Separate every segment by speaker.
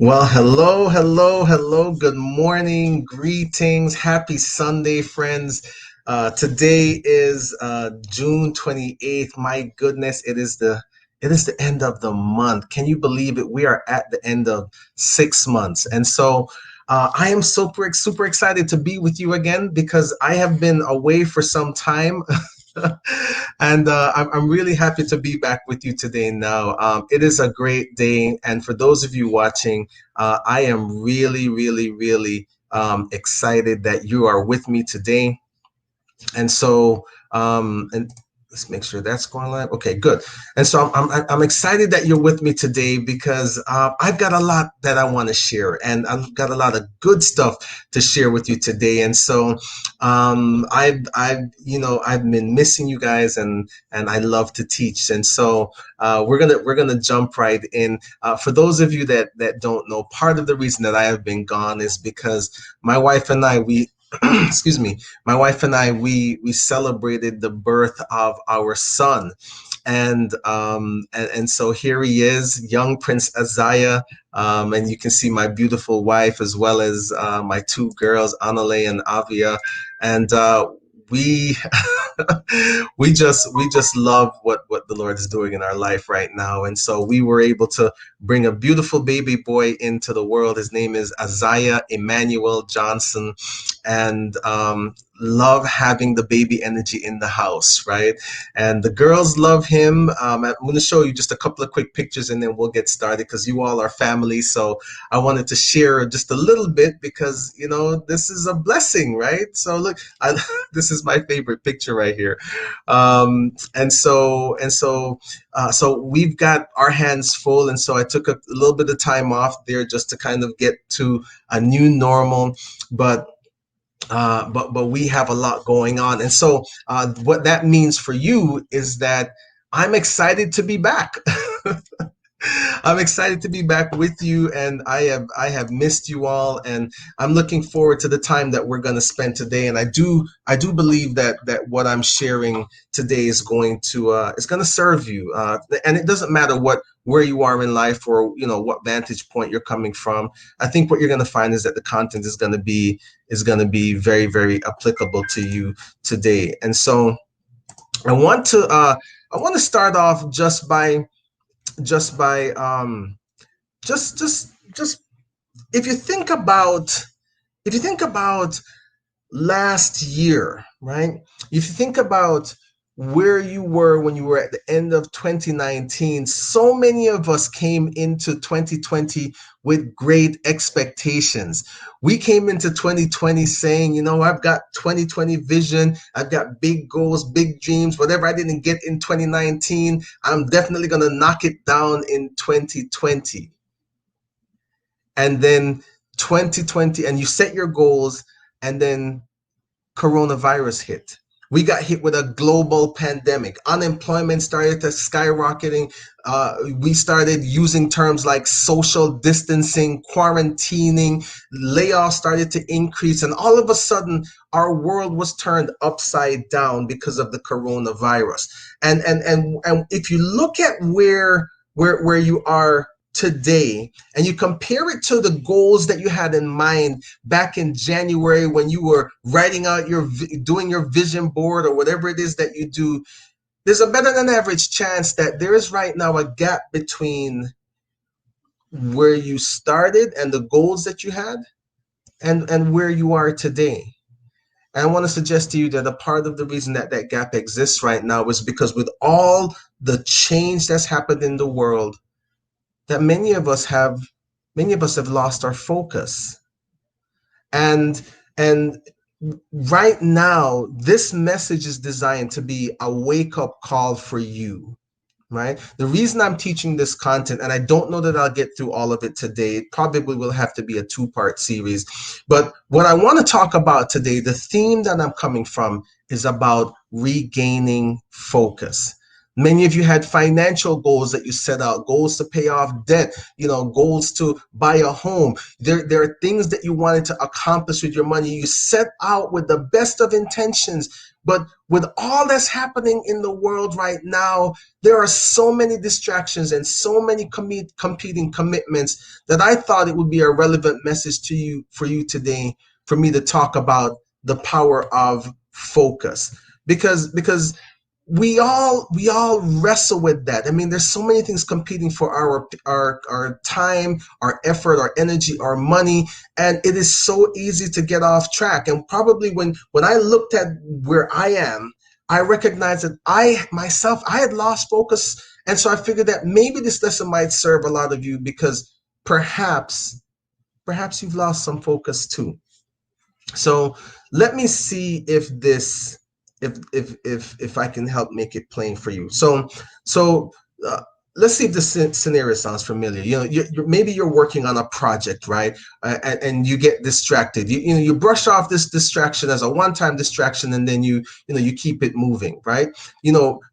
Speaker 1: Well, hello, hello, hello. Good morning, greetings, happy Sunday, friends. Today is June 28th. My goodness, it is the end of the month. Can you believe it? We are at the end of 6 months, and so I am super excited to be with you again because I have been away for some time. And I'm really happy to be back with you today now. It is a great day. And for those of you watching, I am really excited that you are with me today. And so, and let's make sure that's going live. Okay, good. And so I'm excited that you're with me today because I've got a lot that I want to share, and I've got a lot of good stuff to share with you today. And so, I've been missing you guys, and I love to teach. And so, we're gonna jump right in. For those of you that don't know, part of the reason that I have been gone is because my wife and I we excuse me, my wife and I we celebrated the birth of our son, and so here he is, young Prince Isaiah, and you can see my beautiful wife as well as my two girls, Anale and Avia, and we we just love what the Lord is doing in our life right now, and so we were able to bring a beautiful baby boy into the world. His name is Isaiah Emmanuel Johnson, and love having the baby energy in the house, right? And the girls love him. I'm going to show you just a couple of quick pictures and then we'll get started because you all are family. So I wanted to share just a little bit because, this is a blessing, right? So look, this is my favorite picture right here. So we've got our hands full. And so I took a little bit of time off there just to kind of get to a new normal. But we have a lot going on, and so what that means for you is that I'm excited to be back. I'm excited to be back with you, and I have missed you all, and I'm looking forward to the time that we're going to spend today. And I do believe that what I'm sharing today is going to serve you, and it doesn't matter where you are in life or what vantage point you're coming from. I think what you're going to find is that the content is going to be very applicable to you today. And so I want to start off just by just if you think about last year, right? If you think about where you were when you were at the end of 2019, so many of us came into 2020 with great expectations. We came into 2020 saying, I've got 2020 vision, I've got big goals, big dreams, whatever I didn't get in 2019, I'm definitely going to knock it down in 2020. And then 2020, and you set your goals, and then coronavirus hit. We got hit with a global pandemic. Unemployment started to skyrocketing. We started using terms like social distancing, quarantining, layoffs started to increase, and all of a sudden, our world was turned upside down because of the coronavirus. And if you look at where you are today, and you compare it to the goals that you had in mind back in January when you were writing out doing your vision board or whatever it is that you do, there's a better than average chance that there is right now a gap between where you started and the goals that you had and where you are today. And I want to suggest to you that a part of the reason that that gap exists right now is because with all the change that's happened in the world, that many of us have lost our focus. And and right now this message is designed to be a wake up call for you, right? The reason I'm teaching this content, and I don't know that I'll get through all of it today, it probably will have to be a two-part series, but what I want to talk about today, the theme that I'm coming from, is about regaining focus. Many of you had financial goals that you set out, goals to pay off debt, goals to buy a home. There are things that you wanted to accomplish with your money. You set out with the best of intentions, but with all that's happening in the world right now, there are so many distractions and so many competing commitments that I thought it would be a relevant message to you for you today for me to talk about the power of focus. Because we all wrestle with that. I mean, there's so many things competing for our time, our effort, our energy, our money, and it is so easy to get off track. And probably when I looked at where I am, I recognized that I had lost focus, and so I figured that maybe this lesson might serve a lot of you because perhaps you've lost some focus too. So let me see if I can help make it plain for you. So uh, let's see if this scenario sounds familiar. Maybe you're working on a project, right? And you get distracted. You brush off this distraction as a one-time distraction, and then you keep it moving, right?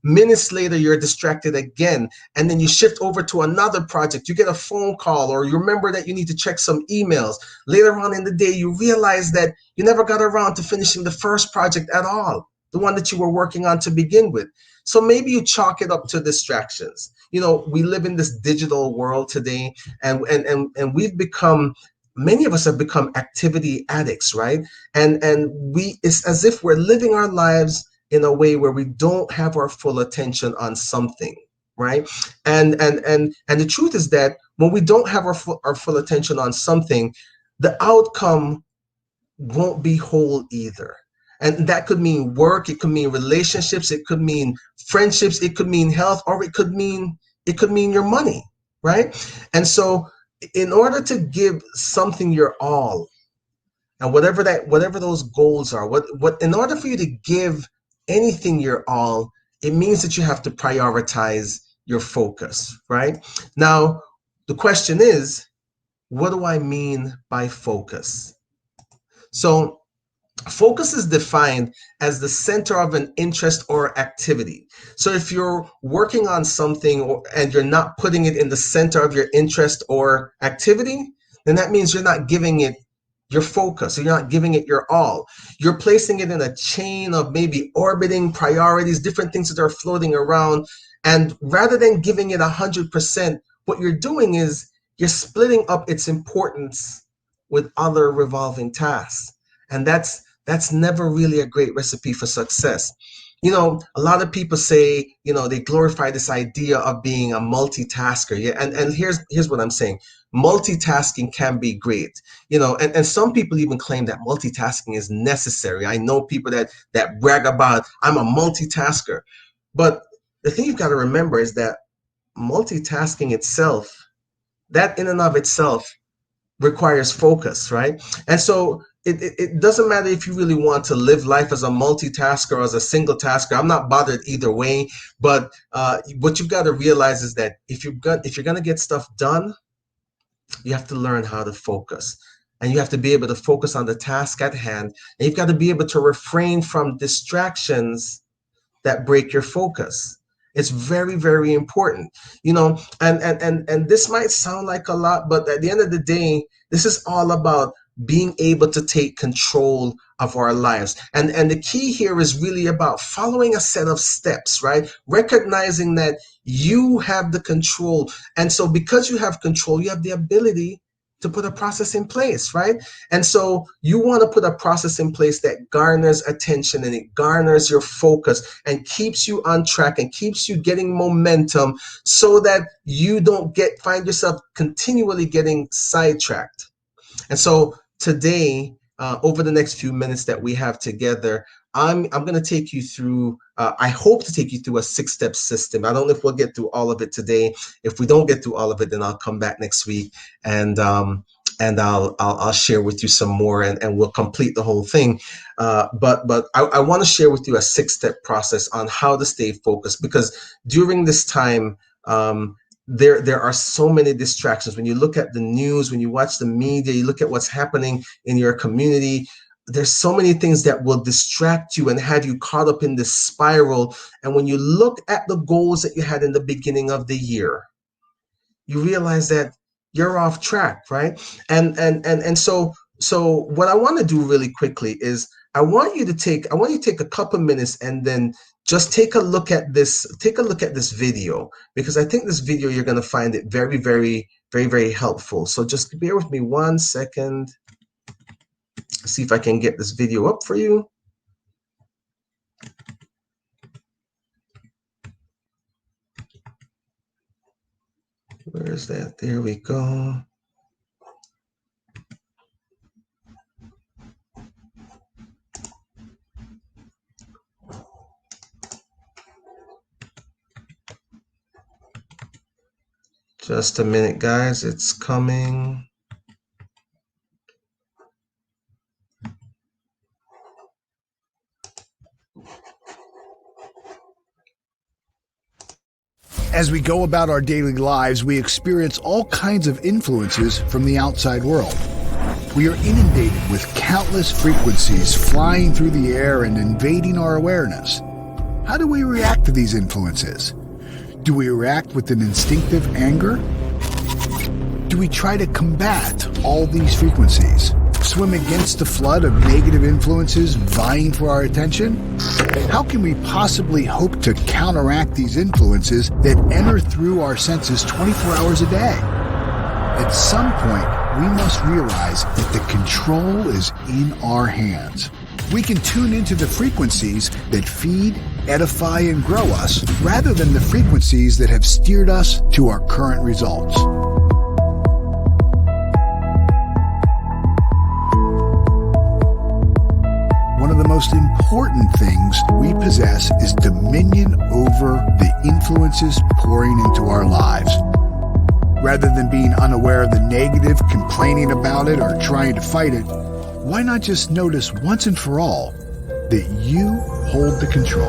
Speaker 1: Minutes later you're distracted again, and then you shift over to another project. You get a phone call, or you remember that you need to check some emails. Later on in the day, you realize that you never got around to finishing the first project at all, the one that you were working on to begin with. So maybe you chalk it up to distractions. We live in this digital world today, and we've become, many of us have become activity addicts, right? And it's as if we're living our lives in a way where we don't have our full attention on something, right? And the truth is that when we don't have our full attention on something, the outcome won't be whole either. And that could mean work, it could mean relationships, it could mean friendships, it could mean health, or it could mean your money, right? And so in order to give something your all, and whatever those goals are, what in order for you to give anything your all, it means that you have to prioritize your focus, right? Now, the question is, what do I mean by focus? So focus is defined as the center of an interest or activity. So if you're working on something and you're not putting it in the center of your interest or activity, then that means you're not giving it your focus. You're not giving it your all. You're placing it in a chain of maybe orbiting priorities, different things that are floating around. And rather than giving it 100%, what you're doing is you're splitting up its importance with other revolving tasks. And that's never really a great recipe for success. A lot of people say, they glorify this idea of being a multitasker. Yeah, and here's what I'm saying. Multitasking can be great, and some people even claim that multitasking is necessary. I know people that brag about, I'm a multitasker. But the thing you've got to remember is that multitasking itself, that in and of itself requires focus, right? And so it doesn't matter if you really want to live life as a multitasker or as a single tasker. I'm not bothered either way. But what you've got to realize is that if you're going to get stuff done, you have to learn how to focus. And you have to be able to focus on the task at hand. And you've got to be able to refrain from distractions that break your focus. It's very, very important, and this might sound like a lot, but at the end of the day, this is all about being able to take control of our lives. And the key here is really about following a set of steps, right? Recognizing that you have the control. And so because you have control, you have the ability to put a process in place, right? And so you want to put a process in place that garners attention and it garners your focus and keeps you on track and keeps you getting momentum so that you don't find yourself continually getting sidetracked. And so today, over the next few minutes that we have together, I'm going to take you through. I hope to take you through a 6-step system. I don't know if we'll get through all of it today. If we don't get through all of it, then I'll come back next week and I'll share with you some more, and we'll complete the whole thing. But I want to share with you a 6-step process on how to stay focused, because during this time, there are so many distractions. When you look at the news, when you watch the media, you look at what's happening in your community, there's so many things that will distract you and have you caught up in this spiral. And when you look at the goals that you had in the beginning of the year, you realize that you're off track, right? And so what I want to do really quickly is I want you to take a couple minutes and then just take a look at this video, because I think this video you're going to find it very, very, very, very helpful. So just bear with me 1 second. See if I can get this video up for you. Where is that? There we go. Just a minute, guys. It's coming.
Speaker 2: As we go about our daily lives, we experience all kinds of influences from the outside world. We are inundated with countless frequencies flying through the air and invading our awareness. How do we react to these influences? Do we react with an instinctive anger? Do we try to combat all these frequencies? Swim against the flood of negative influences vying for our attention? How can we possibly hope to counteract these influences that enter through our senses 24 hours a day? At some point, we must realize that the control is in our hands. We can tune into the frequencies that feed, edify, and grow us, rather than the frequencies that have steered us to our current results. One of the most important things we possess is dominion over the influences pouring into our lives. Rather than being unaware of the negative, complaining about it, or trying to fight it, why not just notice once and for all that you hold the control?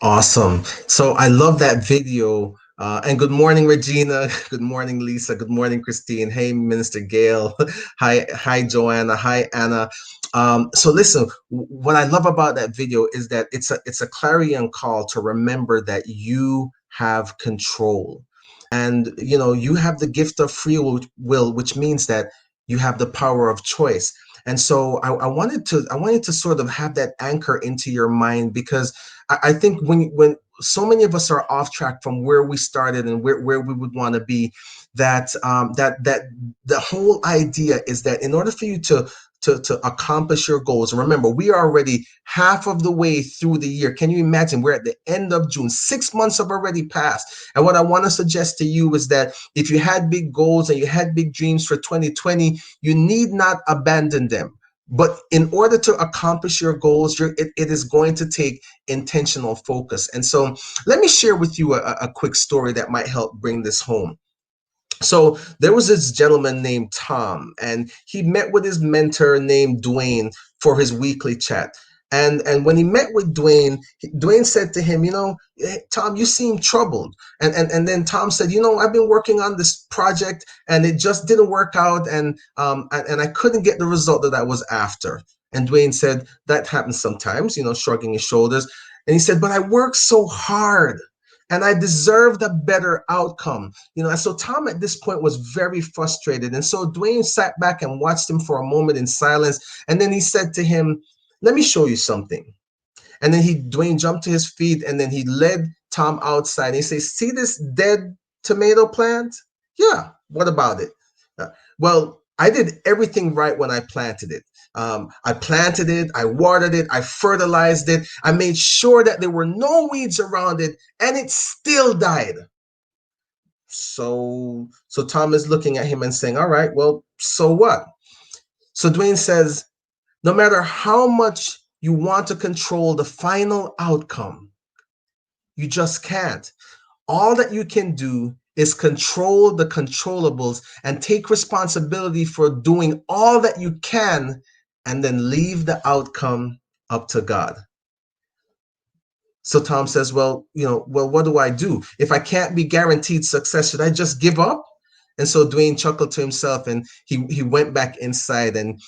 Speaker 1: Awesome. So I love that video. And good morning, Regina. Good morning, Lisa. Good morning, Christine. Hey, Minister Gail. Hi, Joanna. Hi, Anna. So listen, what I love about that video is that it's a clarion call to remember that you have control. And you have the gift of free will, which means that you have the power of choice. And so I wanted to sort of have that anchor into your mind, because I think when so many of us are off track from where we started and where we would want to be, that the whole idea is that in order for you to accomplish your goals, remember, we are already half of the way through the year. Can you imagine? We're at the end of June. 6 months have already passed. And what I want to suggest to you is that if you had big goals and you had big dreams for 2020, you need not abandon them. But in order to accomplish your goals, it is going to take intentional focus. And so let me share with you a quick story that might help bring this home. So there was this gentleman named Tom, and he met with his mentor named Dwayne for his weekly chat. And when he met with Dwayne, Dwayne said to him, "Hey, Tom, you seem troubled." And then Tom said, "I've been working on this project and it just didn't work out, and I couldn't get the result that I was after." And Dwayne said, "That happens sometimes," shrugging his shoulders. And he said, "But I worked so hard and I deserved a better outcome." And so Tom at this point was very frustrated. And so Dwayne sat back and watched him for a moment in silence. And then he said to him, "Let me show you something." And then Dwayne jumped to his feet and then he led Tom outside. And he says, "See this dead tomato plant? Yeah, what about it?" Well, I did everything right when I planted it. I planted it, I watered it, I fertilized it, I made sure that there were no weeds around it, and it still died. So Tom is looking at him and saying, "All right, well, so what?" So Dwayne says, "No matter how much you want to control the final outcome, you just can't. All that you can do is control the controllables and take responsibility for doing all that you can, and then leave the outcome up to God." So Tom says, "Well, what do I do? If I can't be guaranteed success, should I just give up?" And so Dwayne chuckled to himself, and he went back inside, and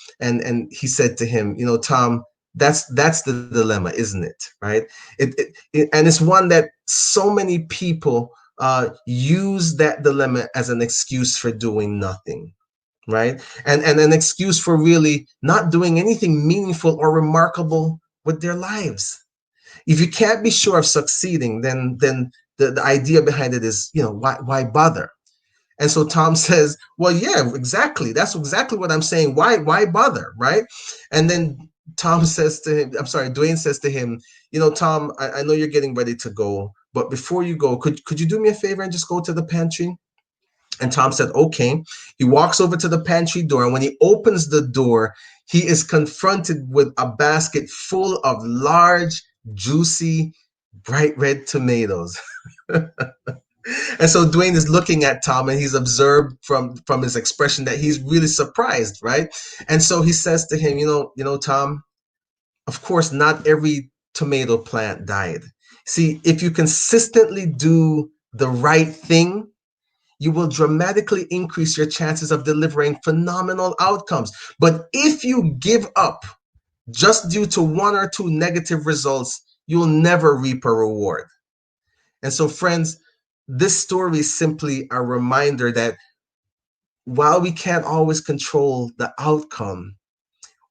Speaker 1: he said to him, Tom, that's the dilemma, isn't it? Right? And it's one that so many people use that dilemma as an excuse for doing nothing, right? And an excuse for really not doing anything meaningful or remarkable with their lives. If you can't be sure of succeeding, then the idea behind it is, why bother? And so Tom says, well, yeah, exactly. That's exactly what I'm saying. Why bother, right? And then Tom says to him, I'm sorry, Dwayne says to him, Tom, I know you're getting ready to go, but before you go, could you do me a favor and just go to the pantry? And Tom said, okay. He walks over to the pantry door. And when he opens the door, he is confronted with a basket full of large, juicy, bright red tomatoes. And so Dwayne is looking at Tom, and he's observed from his expression that he's really surprised, right? And so he says to him, Tom, of course, not every tomato plant died. See, if you consistently do the right thing, you will dramatically increase your chances of delivering phenomenal outcomes. But if you give up just due to one or two negative results, you'll never reap a reward. And so, friends, this story is simply a reminder that while we can't always control the outcome,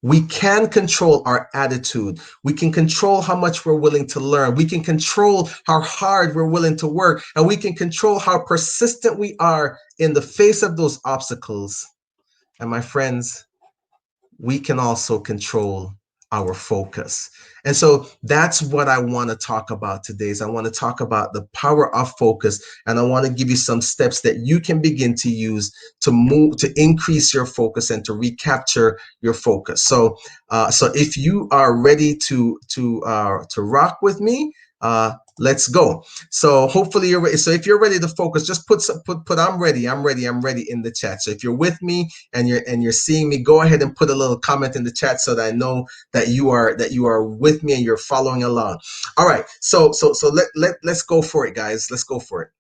Speaker 1: we can control our attitude. We can control how much we're willing to learn. We can control how hard we're willing to work. And we can control how persistent we are in the face of those obstacles. And my friends, we can also control our focus. And so that's what I want to talk about today. Is I want to talk about the power of focus, and I want to give you some steps that you can begin to use to increase your focus and to recapture your focus. So if you are ready to rock with me, let's go. So hopefully you're ready. So if you're ready to focus, just put I'm ready in the chat. So if you're with me and you're seeing me, go ahead and put a little comment in the chat so that I know that you are with me and you're following along. All right. So let's go for it, guys. Let's go for it.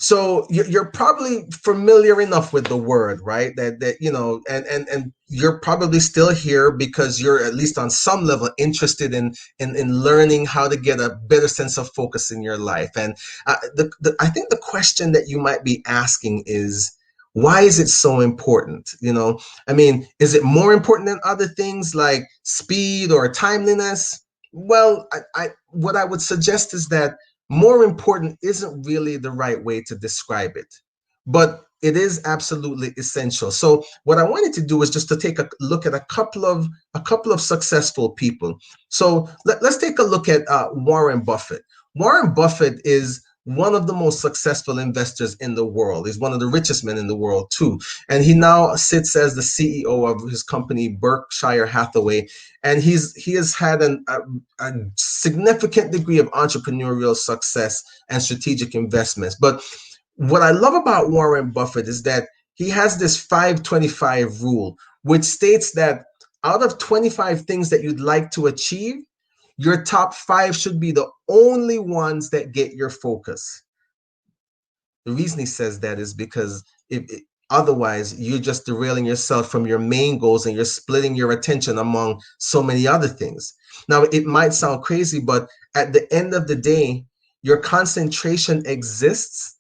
Speaker 1: So you're probably familiar enough with the word, right? And you're probably still here because you're at least on some level interested in learning how to get a better sense of focus in your life. And I think the question that you might be asking is, why is it so important? I mean, is it more important than other things like speed or timeliness? Well, what I would suggest is that more important isn't really the right way to describe it, but it is absolutely essential. So what I wanted to do is just to take a look at a couple of successful people. So let's take a look at Warren Buffett. Warren Buffett is one of the most successful investors in the world. He's one of the richest men in the world too. And he now sits as the CEO of his company, Berkshire Hathaway. And he has had a significant degree of entrepreneurial success and strategic investments. But what I love about Warren Buffett is that he has this 5-25 rule, which states that out of 25 things that you'd like to achieve, your top 5 should be the only ones that get your focus. The reason he says that is because otherwise you're just derailing yourself from your main goals and you're splitting your attention among so many other things. Now, it might sound crazy, but at the end of the day, your concentration exists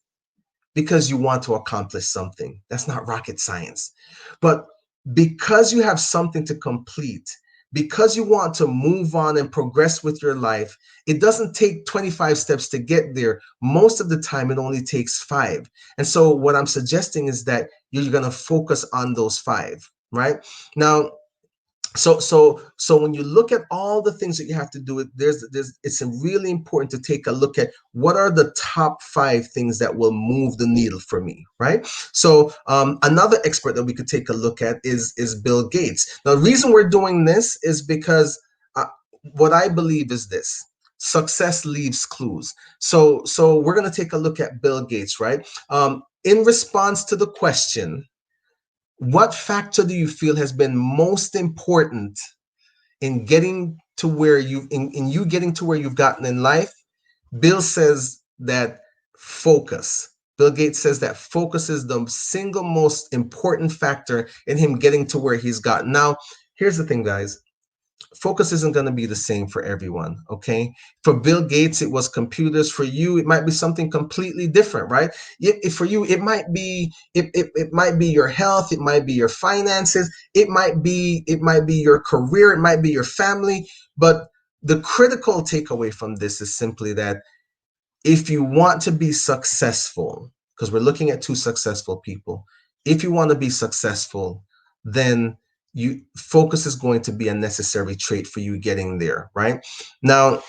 Speaker 1: because you want to accomplish something. That's not rocket science. But because you have something to complete, because you want to move on and progress with your life, it doesn't take 25 steps to get there. Most of the time, it only takes 5. And so what I'm suggesting is that you're going to focus on those 5, right? Now, so when you look at all the things that you have to do, it's really important to take a look at what are the top 5 things that will move the needle for me, right? So another expert that we could take a look at is Bill Gates. Now, the reason we're doing this is because what I believe is this: success leaves clues. So we're going to take a look at Bill Gates, right? In response to the question, what factor do you feel has been most important in getting to where you getting to where you've gotten in life? Bill says that focus. Bill Gates says that focus is the single most important factor in him getting to where he's gotten. Now, here's the thing, guys. Focus isn't going to be the same for everyone. Okay, for Bill Gates it was computers. For you it might be something completely different, right? If for you it might be your health, it might be your finances, it might be your career, it might be your family. But the critical takeaway from this is simply that if you want to be successful, because we're looking at two successful people, if you want to be successful, then you focus is going to be a necessary trait for you getting there, right? Now,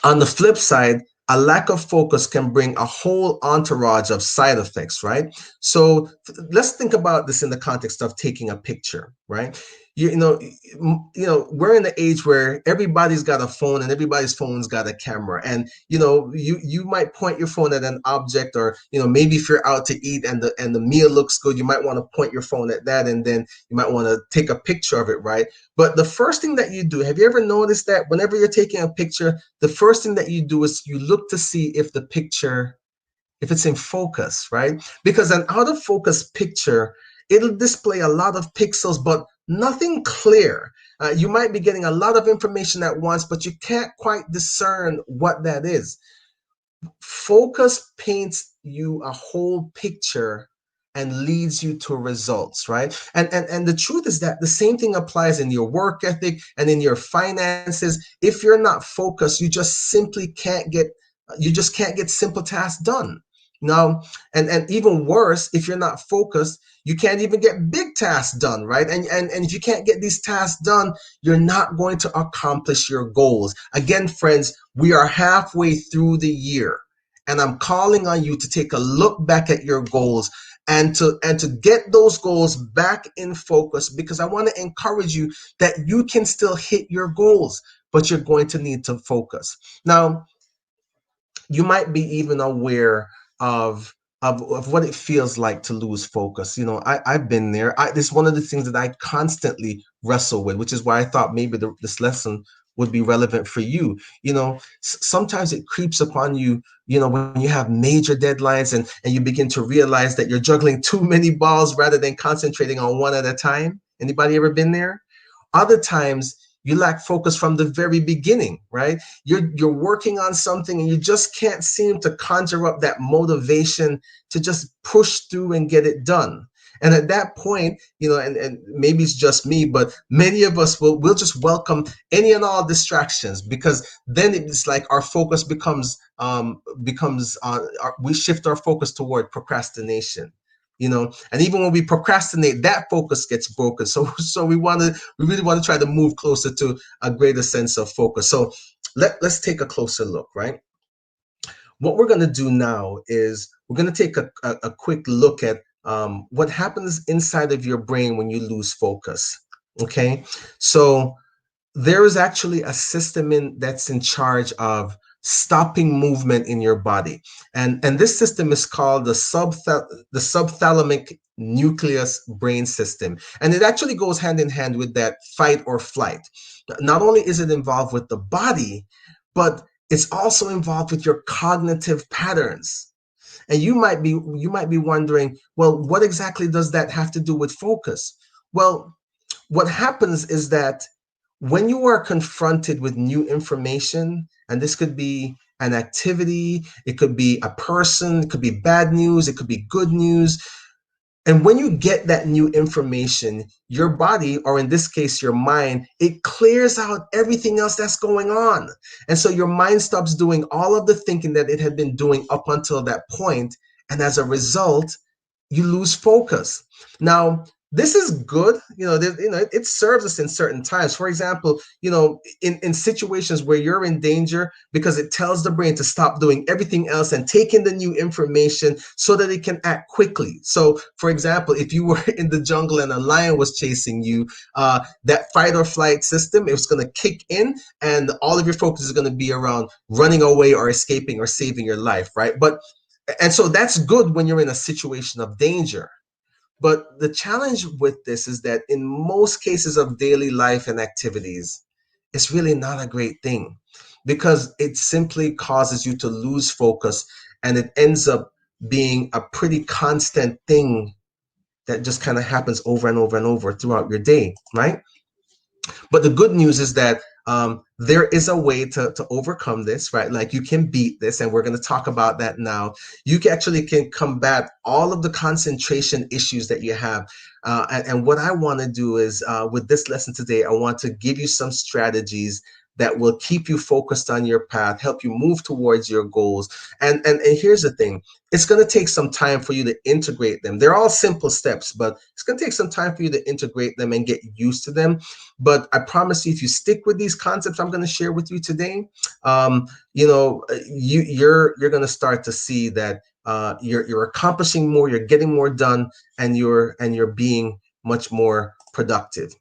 Speaker 1: on the flip side, a lack of focus can bring a whole entourage of side effects, right? So let's think about this in the context of taking a picture, right? We're in the age where everybody's got a phone and everybody's phone's got a camera, and you might point your phone at an object, or maybe if you're out to eat and the meal looks good, you might want to point your phone at that, and then you might want to take a picture of it, right? But the first thing that you do, have you ever noticed that whenever you're taking a picture, the first thing that you do is you look to see if the picture, if it's in focus, right? Because an out of focus picture, it'll display a lot of pixels, but nothing clear. You might be getting a lot of information at once, but you can't quite discern what that is. Focus paints you a whole picture and leads you to results, right? And the truth is that the same thing applies in your work ethic and in your finances. If you're not focused, you just can't get simple tasks done. Now, and even worse, if you're not focused, you can't even get big tasks done, right? And if you can't get these tasks done, you're not going to accomplish your goals. Again, friends, we are halfway through the year, and I'm calling on you to take a look back at your goals and to get those goals back in focus, because I want to encourage you that you can still hit your goals, but you're going to need to focus. Now, you might be even aware of of what it feels like to lose focus. I've been there. This is one of the things that I constantly wrestle with, which is why I thought maybe this lesson would be relevant for you. Sometimes it creeps upon you, when you have major deadlines, and you begin to realize that you're juggling too many balls rather than concentrating on one at a time. Anybody ever been there? Other times you lack focus from the very beginning, right? You're working on something and you just can't seem to conjure up that motivation to just push through and get it done. And at that point, and maybe it's just me, but many of us will just welcome any and all distractions, because then it's like our focus we shift our focus toward procrastination. And even when we procrastinate, that focus gets broken. So we really want to try to move closer to a greater sense of focus. So let's take a closer look, right? What we're going to do now is we're going to take a quick look at what happens inside of your brain when you lose focus. Okay, so there is actually a system that's in charge of stopping movement in your body, and this system is called the subthalamic nucleus brain system, and it actually goes hand in hand with that fight or flight. Not only is it involved with the body, but it's also involved with your cognitive patterns. And you might be wondering, well, what exactly does that have to do with focus? Well, what happens is that when you are confronted with new information, and this could be an activity, it could be a person, it could be bad news, it could be good news. And when you get that new information, your body, or in this case, your mind, it clears out everything else that's going on. And so your mind stops doing all of the thinking that it had been doing up until that point. And as a result, you lose focus. Now, this is good. It serves us in certain times. For example, in situations where you're in danger, because it tells the brain to stop doing everything else and take in the new information so that it can act quickly. So, for example, if you were in the jungle and a lion was chasing you, that fight or flight system, it was going to kick in, and all of your focus is going to be around running away or escaping or saving your life, right? And so that's good when you're in a situation of danger. But the challenge with this is that in most cases of daily life and activities, it's really not a great thing, because it simply causes you to lose focus, and it ends up being a pretty constant thing that just kind of happens over and over and over throughout your day, right? But the good news is that there is a way to overcome this, right? Like you can beat this, and we're going to talk about that now. You can actually can combat all of the concentration issues that you have. And what I want to do is with this lesson today, I want to give you some strategies that will keep you focused on your path, help you move towards your goals. And here's the thing, it's going to take some time for you to integrate them. They're all simple steps, but it's going to take some time for you to integrate them and get used to them. But I promise you, if you stick with these concepts I'm going to share with you today, you're going to start to see that you're accomplishing more, you're getting more done, and you're being much more productive.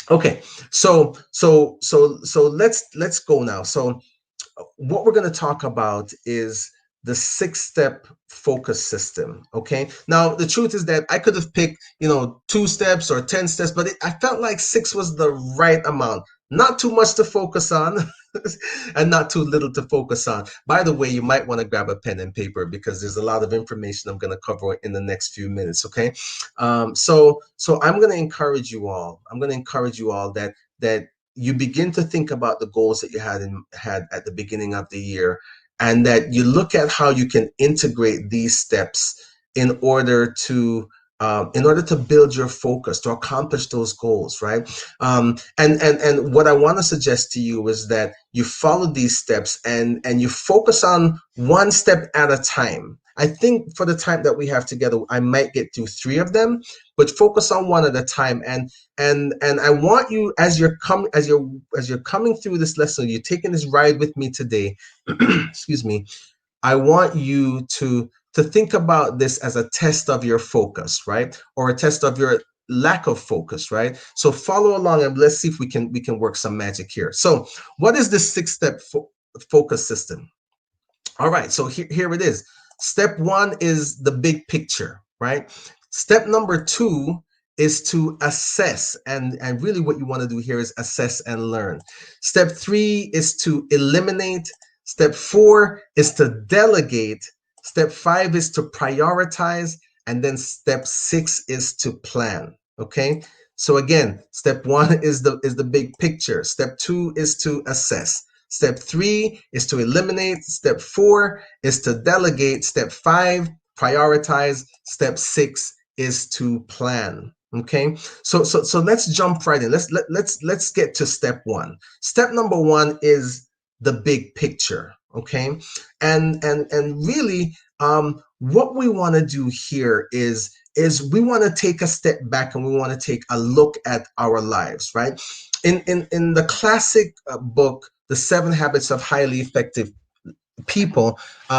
Speaker 1: Okay, so let's go now. So what we're going to talk about is the 6-step focus system. Okay, now the truth is that I could have picked 2 steps or 10 steps, but I felt like 6 was the right amount. Not too much to focus on and not too little to focus on. By the way, you might want to grab a pen and paper because there's a lot of information I'm going to cover in the next few minutes. Okay, so I'm going to encourage you all. That you begin to think about the goals that you had at the beginning of the year, and that you look at how you can integrate these steps in order to build your focus to accomplish those goals, right? And what I want to suggest to you is that you follow these steps and you focus on one step at a time. I think for the time that we have together, I might get through 3 of them, but focus on one at a time. And I want you, as you're coming through this lesson, you're taking this ride with me today. Excuse me. I want you to think about this as a test of your focus, right? Or a test of your lack of focus, right? So follow along and let's see if we can work some magic here. So what is this 6-step focus system? All right, so here it is. Step 1 is the big picture, right? Step number 2 is to assess, and really what you want to do here is assess and learn. Step 3 is to eliminate. Step 4 is to delegate. Step 5 is to prioritize, and then step 6 is to plan. Okay, so again, step 1 is the big picture. Step 2 is to assess. Step 3 is to eliminate. Step 4 is to delegate. Step 5, prioritize. Step 6 is to plan. Okay, so let's jump right in. Let's get to step 1. Step number 1 is the big picture. Okay, and really, what we want to do here is we want to take a step back and we want to take a look at our lives, right? In the classic book, The 7 Habits of Highly Effective People,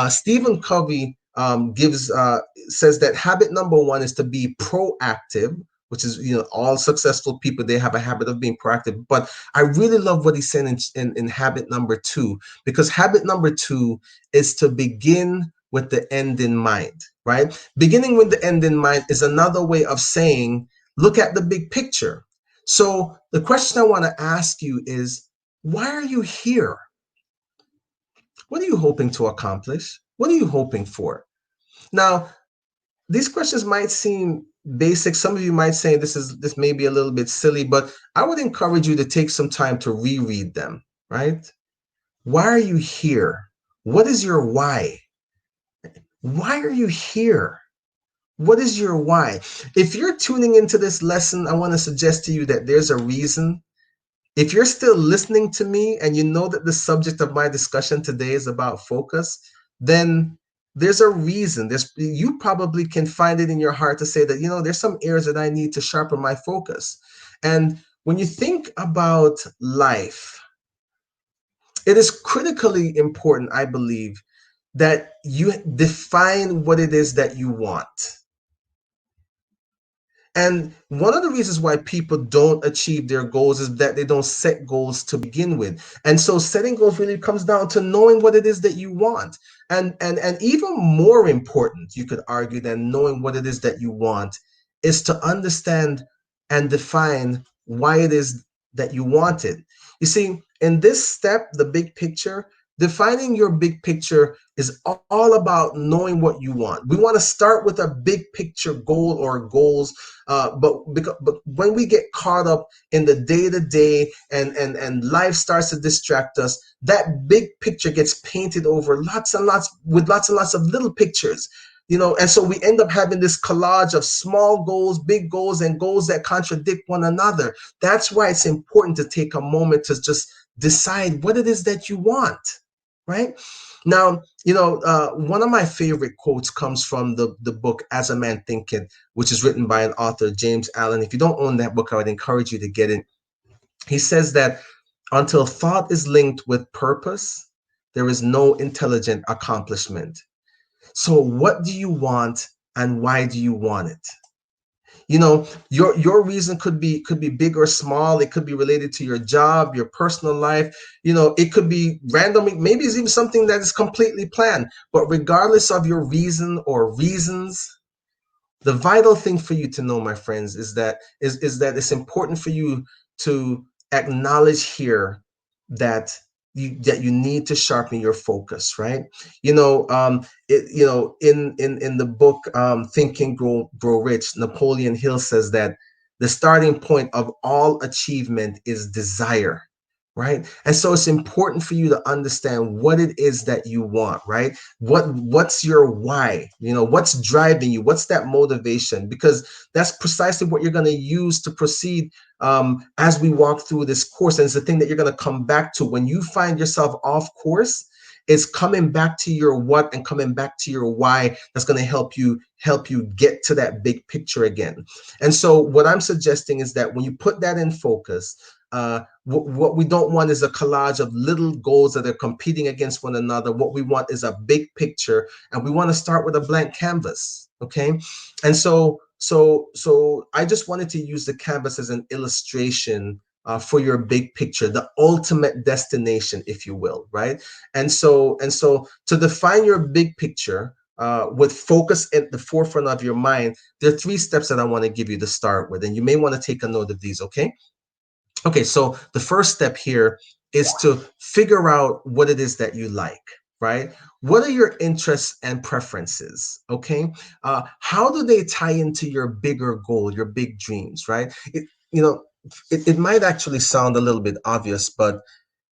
Speaker 1: Stephen Covey says that habit number 1 is to be proactive, which is, all successful people, they have a habit of being proactive. But I really love what he said in habit number 2, because habit number 2 is to begin with the end in mind, right? Beginning with the end in mind is another way of saying, look at the big picture. So the question I want to ask you is, why are you here? What are you hoping to accomplish? What are you hoping for? Now, these questions might seem basic. Some of you might say this may be a little bit silly, but I would encourage you to take some time to reread them, right? Why are you here? What is your why? Why are you here? What is your why? If you're tuning into this lesson, I want to suggest to you that there's a reason. If you're still listening to me and you know that the subject of my discussion today is about focus, then there's a reason. You probably can find it in your heart to say that, there's some areas that I need to sharpen my focus. And when you think about life, it is critically important, I believe, that you define what it is that you want. And one of the reasons why people don't achieve their goals is that they don't set goals to begin with. And so setting goals really comes down to knowing what it is that you want. And even more important, you could argue, than knowing what it is that you want is to understand and define why it is that you want it. You see, in this step, the big picture, defining your big picture is all about knowing what you want. We want to start with a big picture goal or goals, but when we get caught up in the day to day and life starts to distract us, that big picture gets painted over lots and lots with lots and lots of little pictures. And so we end up having this collage of small goals, big goals, and goals that contradict one another. That's why it's important to take a moment to just decide what it is that you want, right? Now, one of my favorite quotes comes from the book As a Man Thinketh, which is written by an author, James Allen. If you don't own that book, I would encourage you to get it. He says that until thought is linked with purpose, there is no intelligent accomplishment. So what do you want and why do you want it? Your reason could be big or small. It could be related to your job, your personal life. It could be random. Maybe it's even something that is completely planned. But regardless of your reason or reasons, the vital thing for you to know, my friends, is that it's important for you to acknowledge here that you need to sharpen your focus, right? In the book, Think and Grow Rich, Napoleon Hill says that the starting point of all achievement is desire, right? And so it's important for you to understand what it is that you want, right? What's your why? What's driving you? What's that motivation? Because that's precisely what you're going to use to proceed, as we walk through this course. And it's the thing that you're going to come back to when you find yourself off course. Is coming back to your what and coming back to your why. That's going to help you get to that big picture again. And so what I'm suggesting is that when you put that in focus, what we don't want is a collage of little goals that are competing against one another. What we want is a big picture, and we want to start with a blank canvas. Okay. And so I just wanted to use the canvas as an illustration, for your big picture, the ultimate destination, if you will, right? And so to define your big picture, with focus at the forefront of your mind, there are 3 steps that I want to give you to start with, and you may want to take a note of these. Okay. Okay, so the first step here is to figure out what it is that you like, right? What are your interests and preferences? Okay, how do they tie into your bigger goal, your big dreams, right? It might actually sound a little bit obvious, but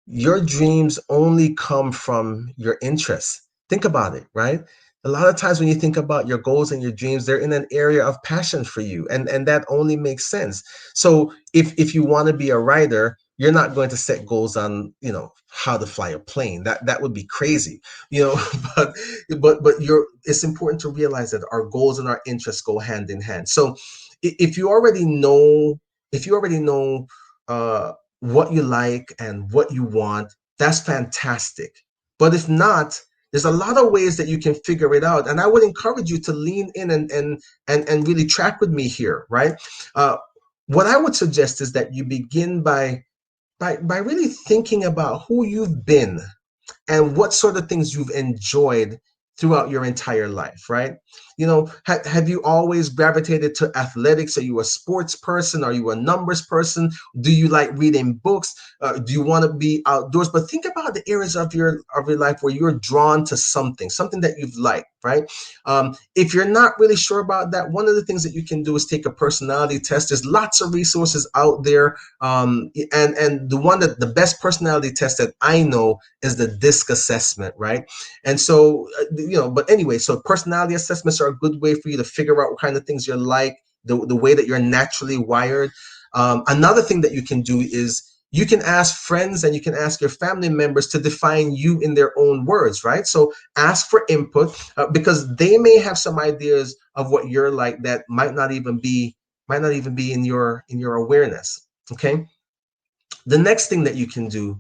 Speaker 1: your dreams only come from your interests. Think about it, right? A lot of times when you think about your goals and your dreams, they're in an area of passion for you, and that only makes sense. So if you want to be a writer, you're not going to set goals on, how to fly a plane. That would be crazy, you know. but it's important to realize that our goals and our interests go hand in hand. So if you already know, if you already know uh what you like and what you want, that's fantastic. But if not, there's a lot of ways that you can figure it out. And I would encourage you to lean in and really track with me here, right? Uh, what I would suggest is that you begin by really thinking about who you've been and what sort of things you've enjoyed throughout your entire life, right? Have you always gravitated to athletics? Are you a sports person? Are you a numbers person? Do you like reading books? Do you want to be outdoors? But think about the areas of your life where you're drawn to something that you've liked, right? If you're not really sure about that, one of the things that you can do is take a personality test. There's lots of resources out there, and the best personality test that I know is the DISC assessment, right? And so, but anyway, so personality assessments are a good way for you to figure out what kind of things you're like, the way that you're naturally wired. Another thing that you can do is you can ask friends and you can ask your family members to define you in their own words, right? So ask for input, because they may have some ideas of what you're like that might not even be in your awareness. Okay. The next thing that you can do,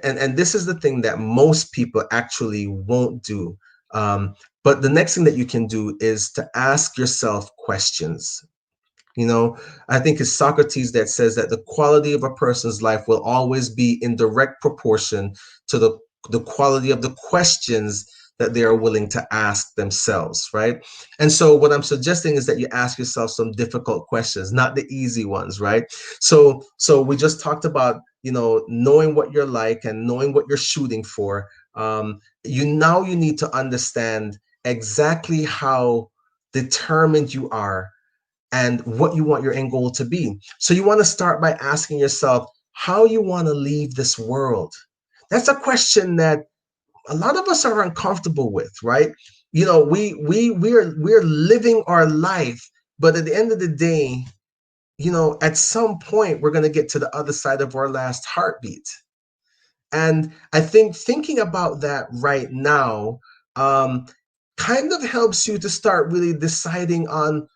Speaker 1: and this is the thing that most people actually won't do, but the next thing that you can do is to ask yourself questions. I think it's Socrates that says that the quality of a person's life will always be in direct proportion to the quality of the questions that they are willing to ask themselves, right? And so what I'm suggesting is that you ask yourself some difficult questions, not the easy ones, right? So we just talked about, knowing what you're like and knowing what you're shooting for. You need to understand exactly how determined you are and what you want your end goal to be. So you want to start by asking yourself how you want to leave this world. That's a question that a lot of us are uncomfortable with, right? We're living our life, but at the end of the day, at some point we're going to get to the other side of our last heartbeat. And I think thinking about that right now kind of helps you to start really deciding on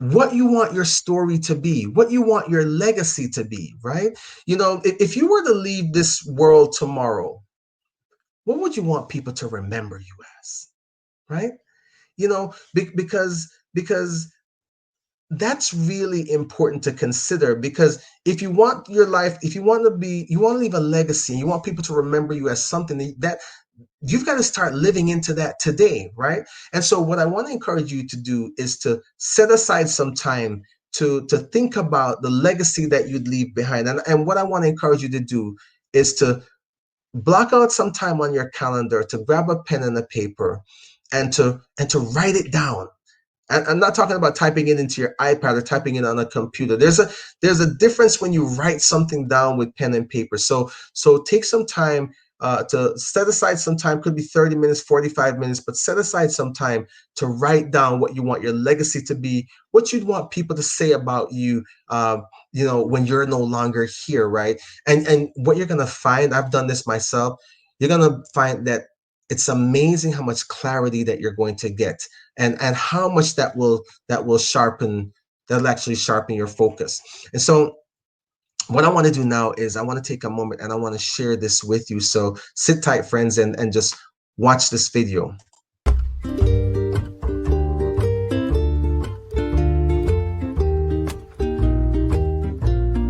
Speaker 1: what you want your story to be, what you want your legacy to be, right? If you were to leave this world tomorrow, what would you want people to remember you as, right? Because that's really important to consider, because if you want your life, if you want to leave a legacy, you want people to remember you as something that you've got to start living into that today, right? And so what I want to encourage you to do is to set aside some time to think about the legacy that you'd leave behind. And what I want to encourage you to do is to block out some time on your calendar, to grab a pen and a paper and to write it down. And I'm not talking about typing it into your iPad or typing it on a computer. There's a difference when you write something down with pen and paper. So take some time to set aside some time, could be 30 minutes, 45 minutes, but set aside some time to write down what you want your legacy to be, what you'd want people to say about you, when you're no longer here, right? And what you're going to find, I've done this myself, you're going to find that it's amazing how much clarity that you're going to get, and how much that'll actually sharpen your focus. And so what I want to do now is I want to take a moment and I want to share this with you. So sit tight, friends, and just watch this video.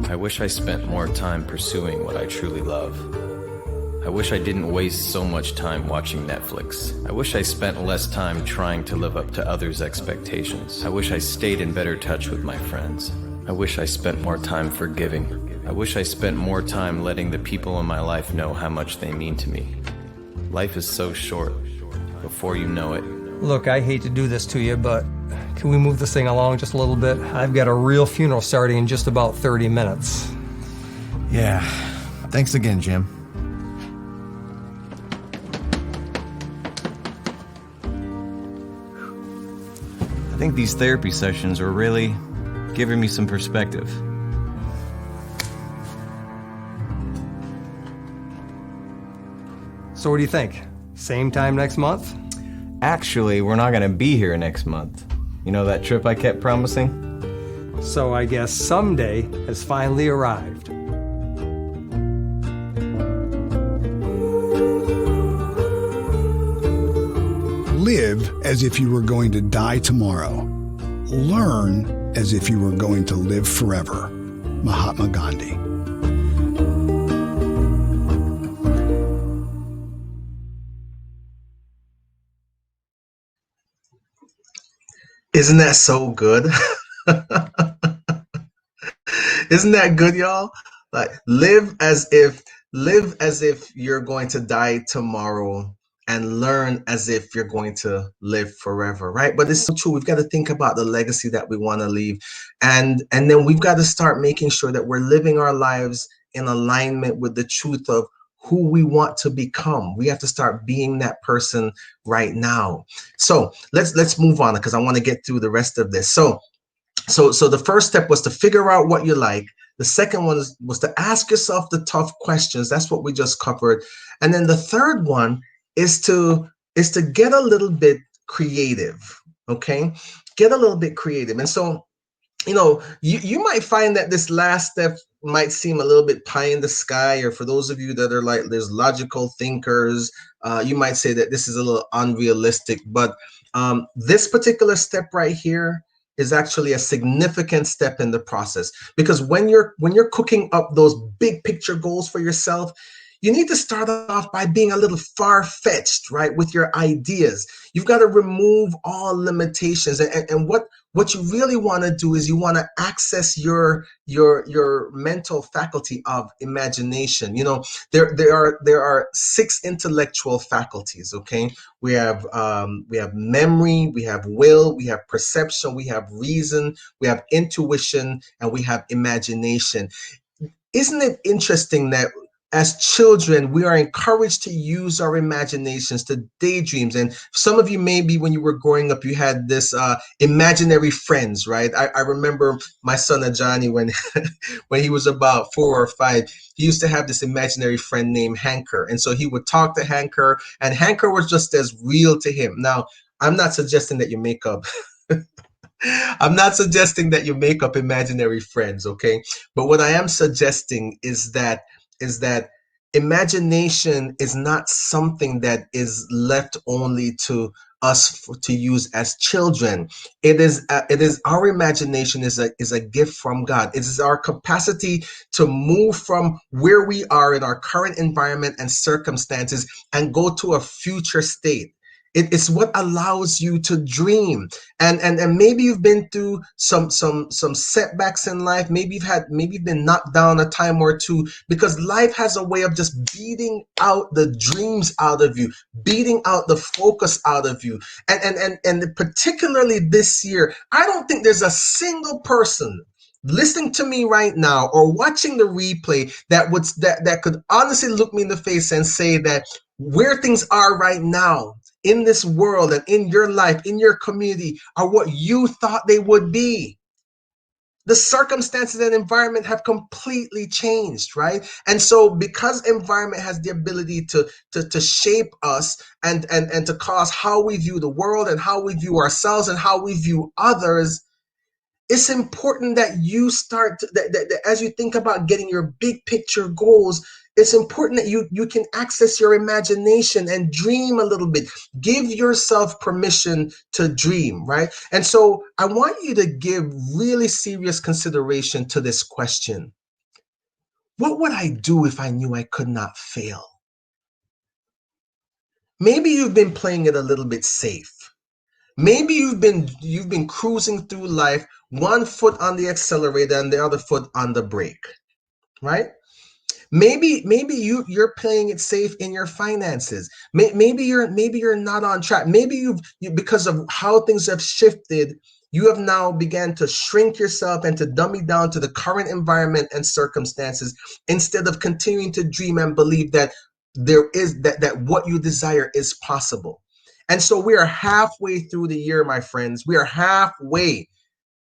Speaker 3: I wish I spent more time pursuing what I truly love. I wish I didn't waste so much time watching Netflix. I wish I spent less time trying to live up to others' expectations. I wish I stayed in better touch with my friends. I wish I spent more time forgiving. I wish I spent more time letting the people in my life know how much they mean to me. Life is so short. Before you know it.
Speaker 4: Look, I hate to do this to you, but can we move this thing along just a little bit? I've got a real funeral starting in just about 30 minutes.
Speaker 3: Yeah. Thanks again, Jim. I think these therapy sessions are really giving me some perspective.
Speaker 4: So what do you think? Same time next month?
Speaker 3: Actually, we're not gonna be here next month. You know that trip I kept promising?
Speaker 4: So I guess someday has finally arrived.
Speaker 2: Live as if you were going to die tomorrow. Learn as if you were going to live forever. Mahatma Gandhi.
Speaker 1: Isn't that so good? Isn't that good, y'all? Like live as if you're going to die tomorrow, and learn as if you're going to live forever, right? But it's so true. We've got to think about the legacy that we want to leave. And then we've got to start making sure that we're living our lives in alignment with the truth of who we want to become. We have to start being that person right now. So let's move on, because I want to get through the rest of this. So the first step was to figure out what you like. The second one was to ask yourself the tough questions. That's what we just covered. And then the third one is to get a little bit creative. Okay, get a little bit creative. And so, you might find that this last step might seem a little bit pie in the sky, or for those of you that are like there's logical thinkers, you might say that this is a little unrealistic. But this particular step right here is actually a significant step in the process, because when you're cooking up those big picture goals for yourself, you need to start off by being a little far-fetched, right, with your ideas. You've got to remove all limitations. And what you really want to do is you want to access your mental faculty of imagination. You know, there are 6 intellectual faculties, okay? We have memory, we have will, we have perception, we have reason, we have intuition, and we have imagination. Isn't it interesting that as children, we are encouraged to use our imaginations, to daydreams? And some of you, maybe when you were growing up, you had this imaginary friends, right? I remember my son Ajani, when when he was about 4 or 5, he used to have this imaginary friend named Hanker. And so he would talk to Hanker, and Hanker was just as real to him. Now, I'm not suggesting that you make up I'm not suggesting that you make up imaginary friends, okay? But what I am suggesting is that imagination is not something that is left only to us to use as children. It is our imagination is a gift from God. It is our capacity to move from where we are in our current environment and circumstances and go to a future state. It's what allows you to dream. And maybe you've been through some setbacks in life. Maybe you've been knocked down a time or two, because life has a way of just beating out the dreams out of you, beating out the focus out of you. And particularly this year, I don't think there's a single person listening to me right now or watching the replay that could honestly look me in the face and say that where things are right now in this world and in your life, in your community, are what you thought they would be. The circumstances and environment have completely changed, right? And so because environment has the ability to shape us and to cause how we view the world and how we view ourselves and how we view others, it's important that you start that as you think about getting your big picture goals, it's important that you can access your imagination and dream a little bit. Give yourself permission to dream, right? And so I want you to give really serious consideration to this question: what would I do if I knew I could not fail? Maybe you've been playing it a little bit safe. Maybe you've been cruising through life, one foot on the accelerator and the other foot on the brake, right? Maybe you're playing it safe in your finances. Maybe you're not on track. Maybe because of how things have shifted, you have now began to shrink yourself and to dummy down to the current environment and circumstances, instead of continuing to dream and believe that that what you desire is possible. And so we are halfway through the year, my friends. We are halfway.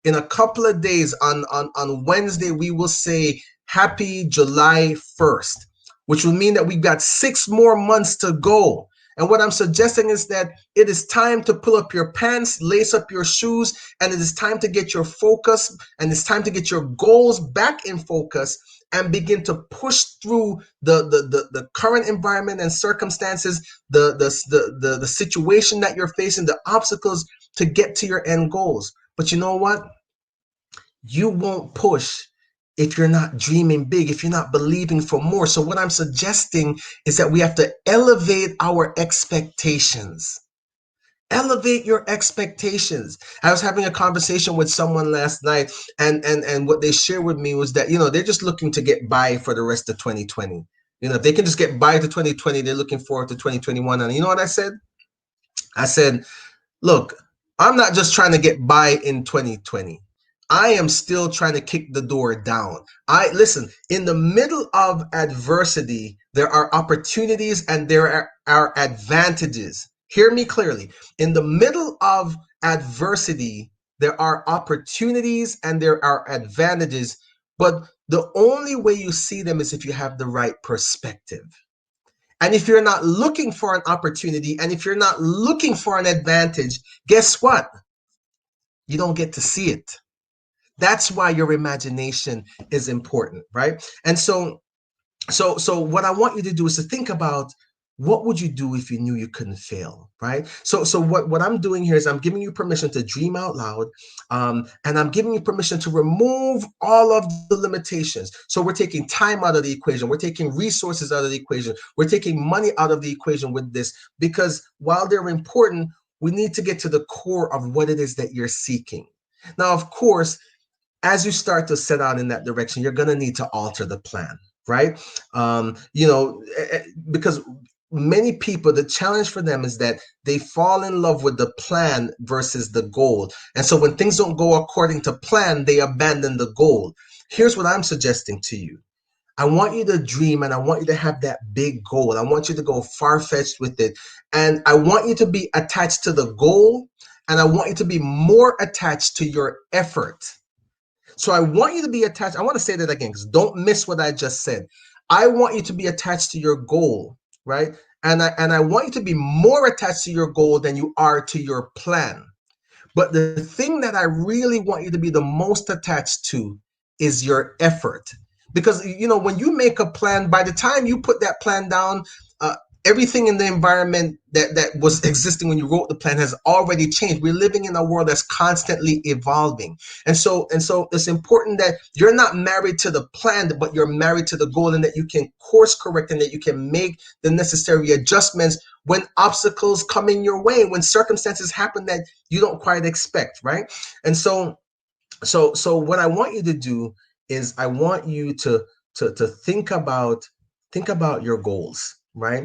Speaker 1: In a couple of days, on Wednesday, we will say happy July 1st, which will mean that we've got 6 more months to go. And what I'm suggesting is that it is time to pull up your pants, lace up your shoes, and it is time to get your focus, and it's time to get your goals back in focus and begin to push through the current environment and circumstances, the situation that you're facing, the obstacles, to get to your end goals. But you know what? You won't push if you're not dreaming big, if you're not believing for more. So what I'm suggesting is that we have to elevate our expectations. Elevate your expectations. I was having a conversation with someone last night, and what they shared with me was that, they're just looking to get by for the rest of 2020. If they can just get by to 2020, they're looking forward to 2021. And you know what I said? I said, look, I'm not just trying to get by in 2020. I am still trying to kick the door down. Listen, in the middle of adversity, there are opportunities and there are advantages. Hear me clearly. In the middle of adversity, there are opportunities and there are advantages, but the only way you see them is if you have the right perspective. And if you're not looking for an opportunity, and if you're not looking for an advantage, guess what? You don't get to see it. That's why your imagination is important, right? And so what I want you to do is to think about what would you do if you knew you couldn't fail, right? So what I'm doing here is I'm giving you permission to dream out loud, and I'm giving you permission to remove all of the limitations. So we're taking time out of the equation, we're taking resources out of the equation, we're taking money out of the equation with this, because while they're important, we need to get to the core of what it is that you're seeking. Now, of course, as you start to set out in that direction, you're going to need to alter the plan, right? Because many people, the challenge for them is that they fall in love with the plan versus the goal. And so when things don't go according to plan, they abandon the goal. Here's what I'm suggesting to you. I want you to dream, and I want you to have that big goal. I want you to go far fetched with it. And I want you to be attached to the goal, and I want you to be more attached to your effort. So I want you to be attached. I want to say that again, because don't miss what I just said. I want you to be attached to your goal, right? And I want you to be more attached to your goal than you are to your plan. But the thing that I really want you to be the most attached to is your effort. Because, when you make a plan, by the time you put that plan down, uh, everything in the environment that was existing when you wrote the plan has already changed. We're living in a world that's constantly evolving. And so it's important that you're not married to the plan, but you're married to the goal, and that you can course correct, and that you can make the necessary adjustments when obstacles come in your way, when circumstances happen that you don't quite expect, right? And so what I want you to do is I want you to think about your goals, right?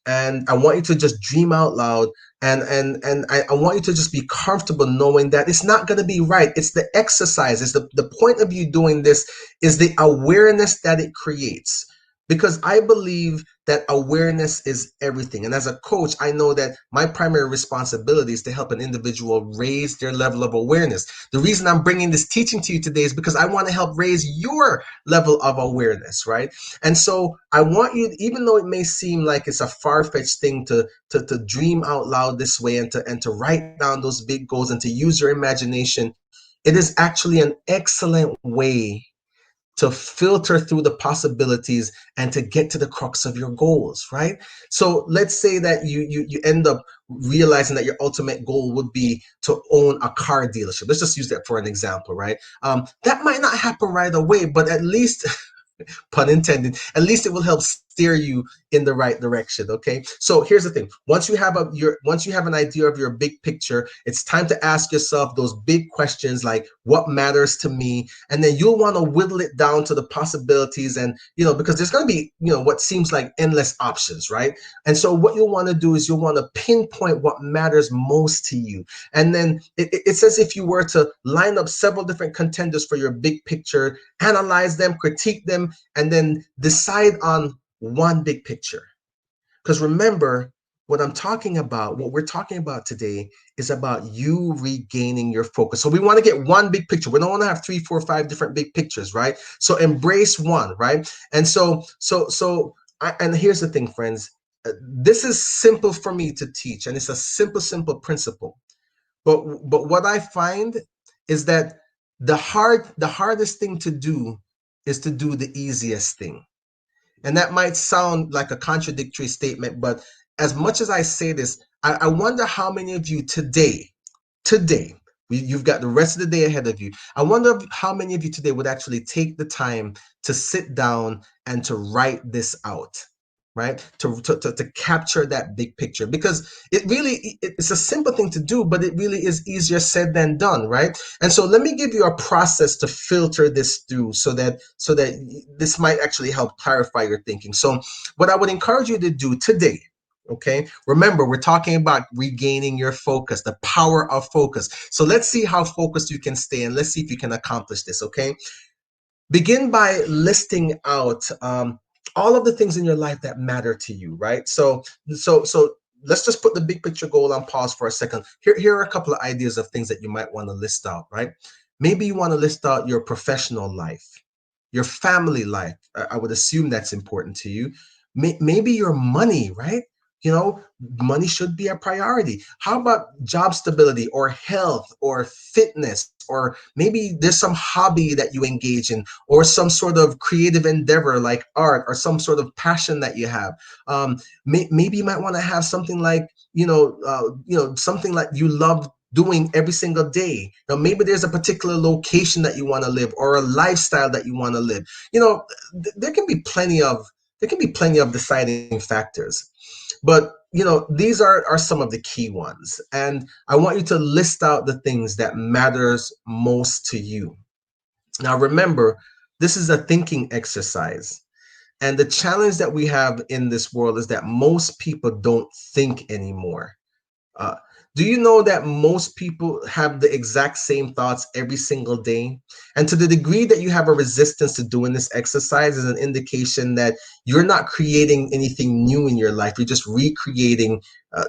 Speaker 1: And I want you to just dream out loud, and I want you to just be comfortable knowing that it's not going to be right. It's the exercise. It's the point of you doing this is the awareness that it creates. Because I believe that awareness is everything. And as a coach, I know that my primary responsibility is to help an individual raise their level of awareness. The reason I'm bringing this teaching to you today is because I want to help raise your level of awareness, right? And so I want you, even though it may seem like it's a far-fetched thing to dream out loud this way, and to write down those big goals and to use your imagination, it is actually an excellent way to filter through the possibilities and to get to the crux of your goals, right? So let's say that you end up realizing that your ultimate goal would be to own a car dealership. Let's just use that for an example, right? That might not happen right away, but at least pun intended, at least it will help steer you in the right direction. Okay, so here's the thing: once you have an idea of your big picture, it's time to ask yourself those big questions like what matters to me, and then you'll want to whittle it down to the possibilities. And because there's going to be what seems like endless options, right? And so what you'll want to do is you'll want to pinpoint what matters most to you. And then it's as if you were to line up several different contenders for your big picture, analyze them, critique them, and then decide on one big picture. Because remember, what we're talking about today is about you regaining your focus. So we want to get one big picture. We don't want to have 3, 4, 5 different big pictures, right? So embrace one, right? And and here's the thing, friends. This is simple for me to teach, and it's a simple principle. But what I find is that the hardest thing to do is to do the easiest thing. And that might sound like a contradictory statement, but as much as I say this, I wonder how many of you today, you've got the rest of the day ahead of you. I wonder how many of you today would actually take the time to sit down and to write this out, right? To capture that big picture, because it's a simple thing to do, but it really is easier said than done, right? And so let me give you a process to filter this through, so that this might actually help clarify your thinking. So what I would encourage you to do today, okay, remember, we're talking about regaining your focus, the power of focus. So let's see how focused you can stay, and let's see if you can accomplish this. Okay, begin by listing out all of the things in your life that matter to you, right? So let's just put the big picture goal on pause for a second. Here are a couple of ideas of things that you might want to list out, right? Maybe you want to list out your professional life, your family life. I would assume that's important to you. Maybe your money, right? You know, money should be a priority. How about job stability or health or fitness, or maybe there's some hobby that you engage in, or some sort of creative endeavor like art, or some sort of passion that you have. Maybe you might want to have something like, something like you love doing every single day. Now, maybe there's a particular location that you want to live, or a lifestyle that you want to live. You know, there can be plenty of deciding factors. But these are some of the key ones, and I want you to list out the things that matters most to you. Now remember, this is a thinking exercise, and the challenge that we have in this world is that most people don't think anymore. uh, do you know that most people have the exact same thoughts every single day? And to the degree that you have a resistance to doing this exercise is an indication that you're not creating anything new in your life. You're just recreating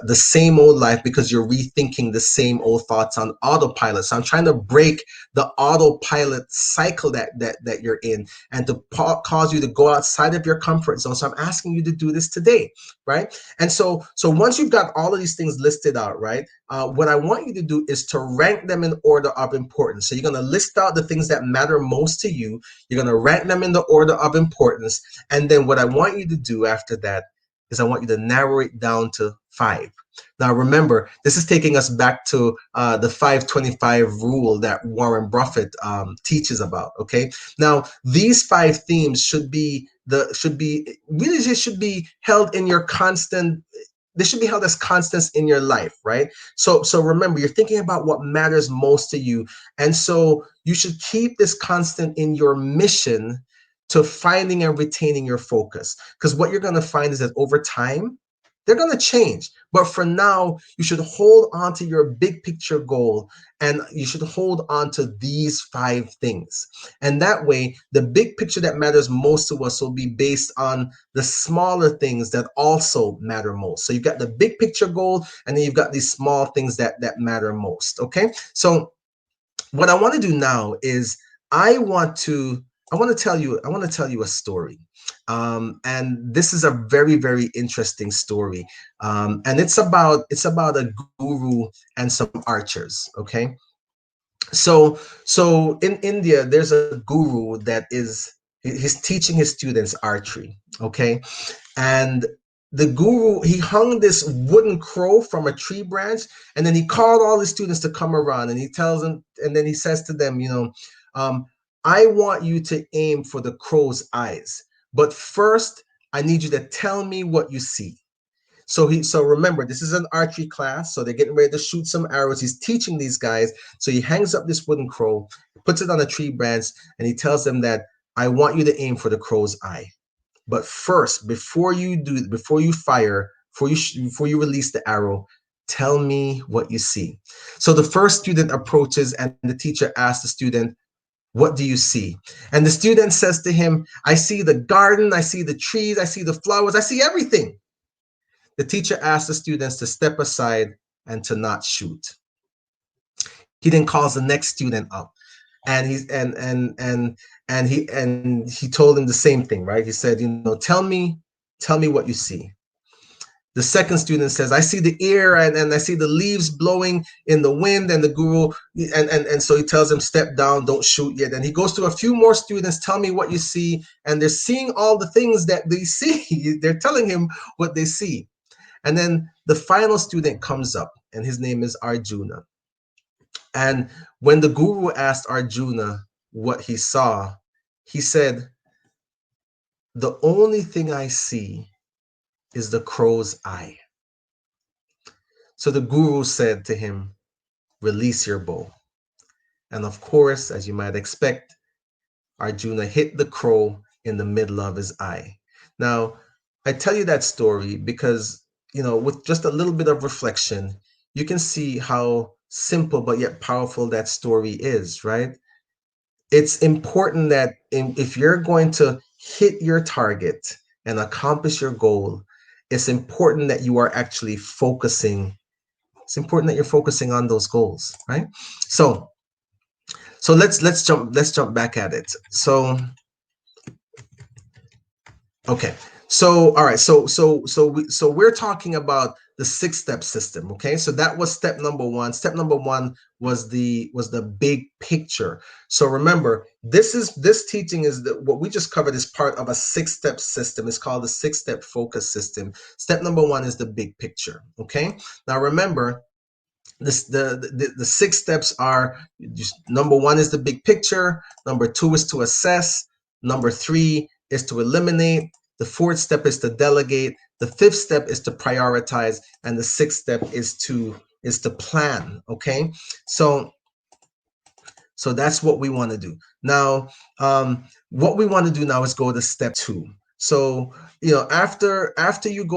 Speaker 1: the same old life because you're rethinking the same old thoughts on autopilot. So I'm trying to break the autopilot cycle that you're in, and to cause you to go outside of your comfort zone. So I'm asking you to do this today, right? And so once you've got all of these things listed out, right, what I want you to do is to rank them in order of importance. So you're going to list out the things that matter most to you. You're going to rank them in the order of importance. And then what I want you to do after that is I want you to narrow it down to 5. Now, remember, this is taking us back to the 5-25 rule that Warren Buffett teaches about. Okay. Now, these 5 themes should be held in your constant. They should be held as constants in your life, right? So remember, you're thinking about what matters most to you, and so you should keep this constant in your mission to finding and retaining your focus. Because what you're going to find is that over time, they're going to change. But for now, you should hold on to your big picture goal, and you should hold on to these 5 things. And that way, the big picture that matters most to us will be based on the smaller things that also matter most. So you've got the big picture goal, and then you've got these small things that matter most. Okay. So what I want to do now is I want to tell you a story. And this is a very, very interesting story. And it's about a guru and some archers. Okay. So in India, there's a guru that he's teaching his students archery. Okay. And the guru, he hung this wooden crow from a tree branch, and then he called all his students to come around, and he tells them, and then he says to them, um, I want you to aim for the crow's eyes, but first I need you to tell me what you see. So remember, this is an archery class, so they're getting ready to shoot some arrows. He's teaching these guys. So he hangs up this wooden crow, puts it on a tree branch, and he tells them that I want you to aim for the crow's eye. But first, before you fire, before you release the arrow, tell me what you see. So the first student approaches, and the teacher asks the student, what do you see? And the student says to him, I see the garden, I see the trees, I see the flowers, I see everything. The teacher asks the students to step aside and to not shoot. He then calls the next student up, and he told him the same thing, right? He said, tell me what you see. The second student says, I see the air, and I see the leaves blowing in the wind, and the guru, and so he tells him, step down, don't shoot yet. And he goes to a few more students, tell me what you see. And they're seeing all the things that they see. They're telling him what they see. And then the final student comes up, and his name is Arjuna. And when the guru asked Arjuna what he saw, he said, the only thing I see is the crow's eye. So the guru said to him, release your bow. And of course, as you might expect, Arjuna hit the crow in the middle of his eye. Now, I tell you that story because, with just a little bit of reflection, you can see how simple but yet powerful that story is, right? It's important that if you're going to hit your target and accomplish your goal, it's important that you are actually focusing. It's important that you're focusing on those goals, right? So let's jump back at it. So, okay. So, all right. So we're talking about the 6-step system. Okay. So that was step number one. Step number one was the big picture. So remember, this teaching is that what we just covered is part of a 6-step system. It's called the 6-step focus system. Step number one is the big picture. Okay. Now remember, the 6 steps are just, number one is the big picture, number two is to assess, number three is to eliminate, the fourth step is to delegate, the fifth step is to prioritize, and the sixth step is to plan. Okay, so that's what we want to do now. What we want to do now is go to step two. So after you've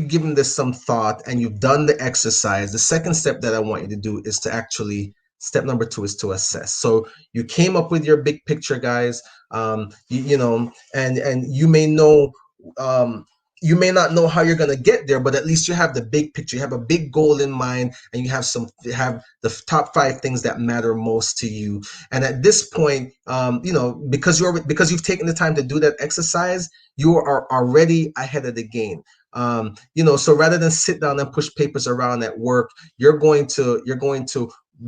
Speaker 1: given this some thought and you've done the exercise, the second step that I want you to do is to actually, step number two is to assess. So you came up with your big picture, guys. And you may know, you may not know how you're going to get there, but at least you have the big picture. You have a big goal in mind, and you have the top 5 things that matter most to you. And at this point, because you've taken the time to do that exercise, you are already ahead of the game. So rather than sit down and push papers around at work, you're going to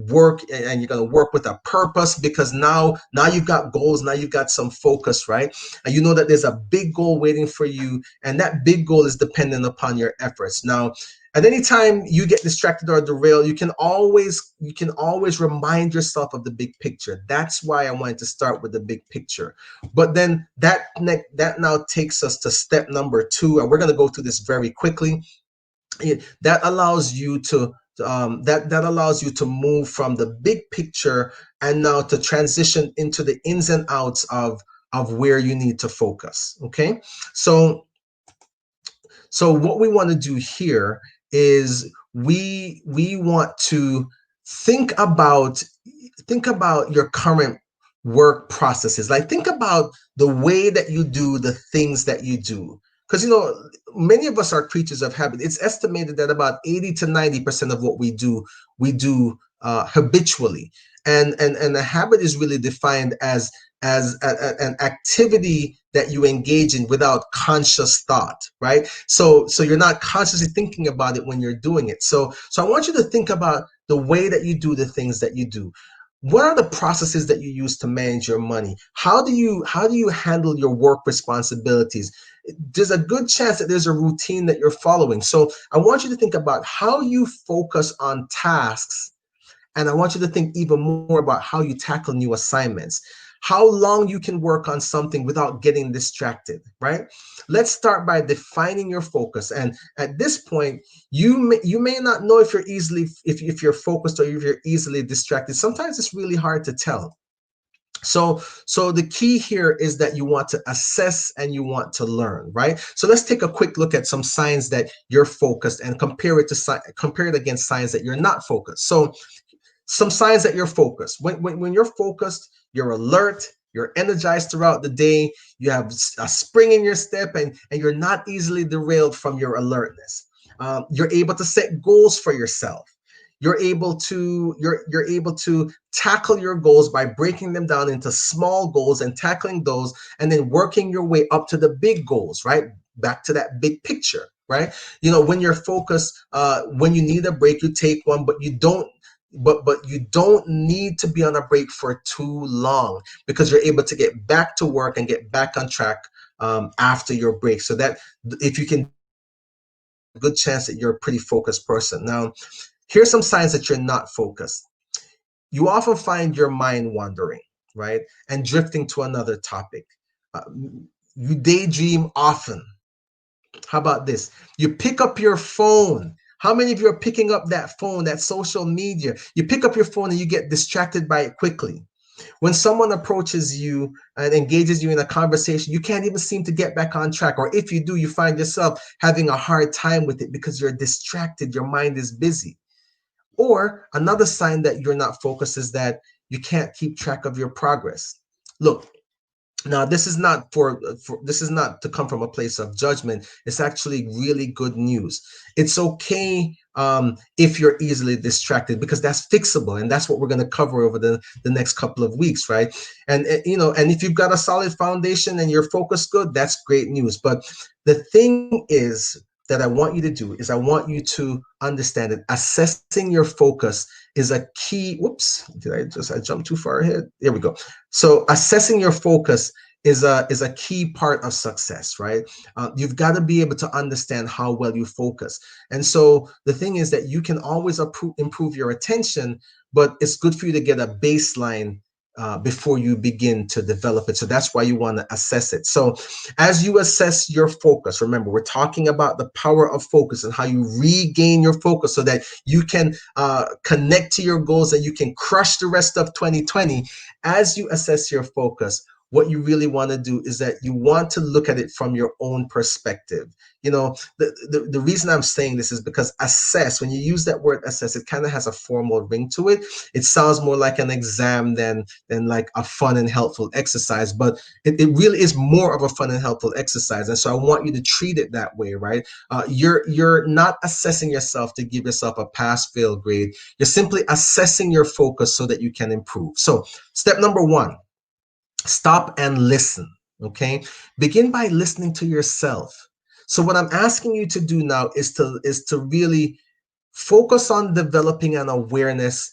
Speaker 1: work, and you're going to work with a purpose, because now you've got goals, now you've got some focus, right? And you know that there's a big goal waiting for you, and that big goal is dependent upon your efforts. Now, at any time you get distracted or derailed, you can always remind yourself of the big picture. That's why I wanted to start with the big picture. But then that now takes us to step number 2, and we're going to go through this very quickly. That allows you to move from the big picture and now to transition into the ins and outs of where you need to focus. Okay, so what we want to do here is we want to think about your current work processes. Like, think about the way that you do the things that you do, because many of us are creatures of habit. It's estimated that about 80 to 90% of what we do habitually, and a habit is really defined as an activity that you engage in without conscious thought, right? So you're not consciously thinking about it when you're doing it. So I want you to think about the way that you do the things that you do. What are the processes that you use to manage your money? How do you handle your work responsibilities? There's a good chance that there's a routine that you're following. So I want you to think about how you focus on tasks, and I want you to think even more about how you tackle new assignments, how long you can work on something without getting distracted, right? Let's start by defining your focus. And at this point, you may not know if you're focused or if you're easily distracted. Sometimes it's really hard to tell. So the key here is that you want to assess and you want to learn, right? So let's take a quick look at some signs that you're focused and compare it against signs that you're not focused. So some signs that you're focused. When you're focused, you're alert, you're energized throughout the day, you have a spring in your step, and you're not easily derailed from your alertness. You're able to set goals for yourself. You're able to tackle your goals by breaking them down into small goals and tackling those, and then working your way up to the big goals, right? Back to that big picture, right? When you're focused, when you need a break, you take one, but you don't need to be on a break for too long, because you're able to get back to work and get back on track after your break. So that if you can, a good chance that you're a pretty focused person. Now, here's some signs that you're not focused. You often find your mind wandering, right? And drifting to another topic. You daydream often. How about this? You pick up your phone. How many of you are picking up that phone, that social media? You pick up your phone and you get distracted by it quickly. When someone approaches you and engages you in a conversation, you can't even seem to get back on track. Or if you do, you find yourself having a hard time with it because you're distracted. Your mind is busy. Or another sign that you're not focused is that you can't keep track of your progress. Look, now this is not to come from a place of judgment. It's actually really good news. It's okay if you're easily distracted, because that's fixable, and that's what we're going to cover over the next couple of weeks, right? And if you've got a solid foundation and your focus good, that's great news. But the thing is that I want you to do is I want you to understand that assessing your focus is a key. Whoops, I jumped too far ahead? There we go. So assessing your focus is a key part of success, right? You've got to be able to understand how well you focus. And so the thing is that you can always improve your attention, but it's good for you to get a baseline before you begin to develop it. So that's why you want to assess it. So as you assess your focus, remember, we're talking about the power of focus and how you regain your focus so that you can connect to your goals and you can crush the rest of 2020. As you assess your focus, what you really want to do is that you want to look at it from your own perspective. The reason I'm saying this is because assess, when you use that word assess, it kind of has a formal ring to it. It sounds more like an exam than like a fun and helpful exercise, but it really is more of a fun and helpful exercise. And so I want you to treat it that way, right? You're not assessing yourself to give yourself a pass fail grade. You're simply assessing your focus so that you can improve. So step number one, stop and listen. Okay, begin by listening to yourself. So what I'm asking you to do now is to really focus on developing an awareness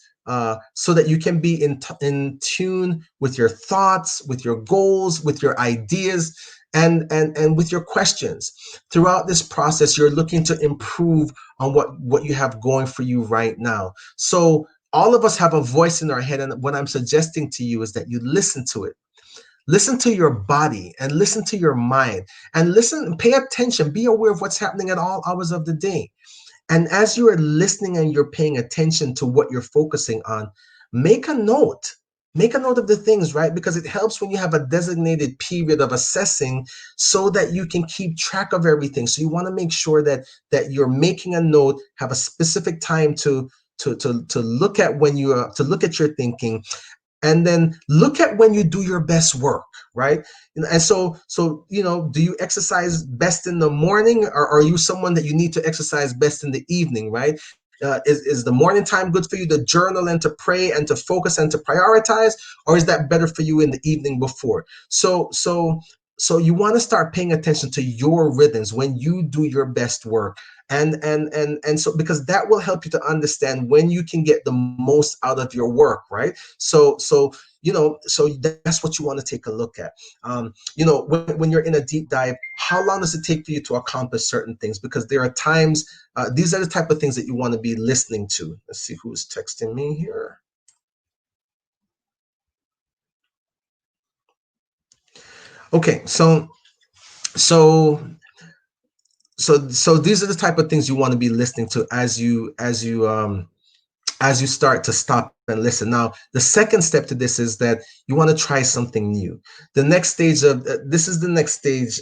Speaker 1: so that you can be in tune with your thoughts, with your goals, with your ideas, and with your questions. Throughout this process, you're looking to improve on what you have going for you right now. So all of us have a voice in our head, and what I'm suggesting to you is that you listen to it. Listen to your body and listen to your mind, and listen, pay attention, be aware of what's happening at all hours of the day. And as you are listening and you're paying attention to what you're focusing on, make a note. Make a note of the things, right? Because it helps when you have a designated period of assessing so that you can keep track of everything. So you want to make sure that you're making a note, have a specific time to look at when you are to look at your thinking, and then look at when you do your best work, right? And so do you exercise best in the morning, or are you someone that you need to exercise best in the evening, right? Is the morning time good for you to journal and to pray and to focus and to prioritize, or is that better for you in the evening before? So you want to start paying attention to your rhythms when you do your best work, and so, because that will help you to understand when you can get the most out of your work, right? So that's what you want to take a look at. When you're in a deep dive, how long does it take for you to accomplish certain things? Because there are times, these are the type of things that you want to be listening to. Let's see who's texting me here. Okay, so these are the type of things you want to be listening to as you start to stop and listen. Now, the second step to this is that you want to try something new. The next stage of this is the next stage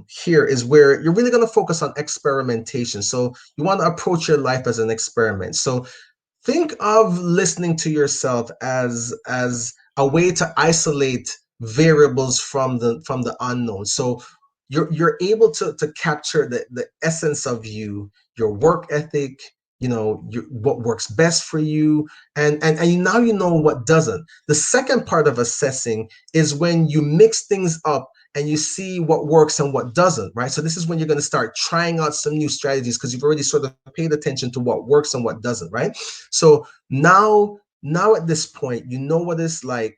Speaker 1: here is where you're really going to focus on experimentation. So you want to approach your life as an experiment. So think of listening to yourself as a way to isolate variables from the unknown. So you're able to capture the essence of you, your work ethic, what works best for you, and now you know what doesn't. The second part of assessing is when you mix things up and you see what works and what doesn't, right? So this is when you're going to start trying out some new strategies, because you've already sort of paid attention to what works and what doesn't, right? So now at this point, you know what it's like.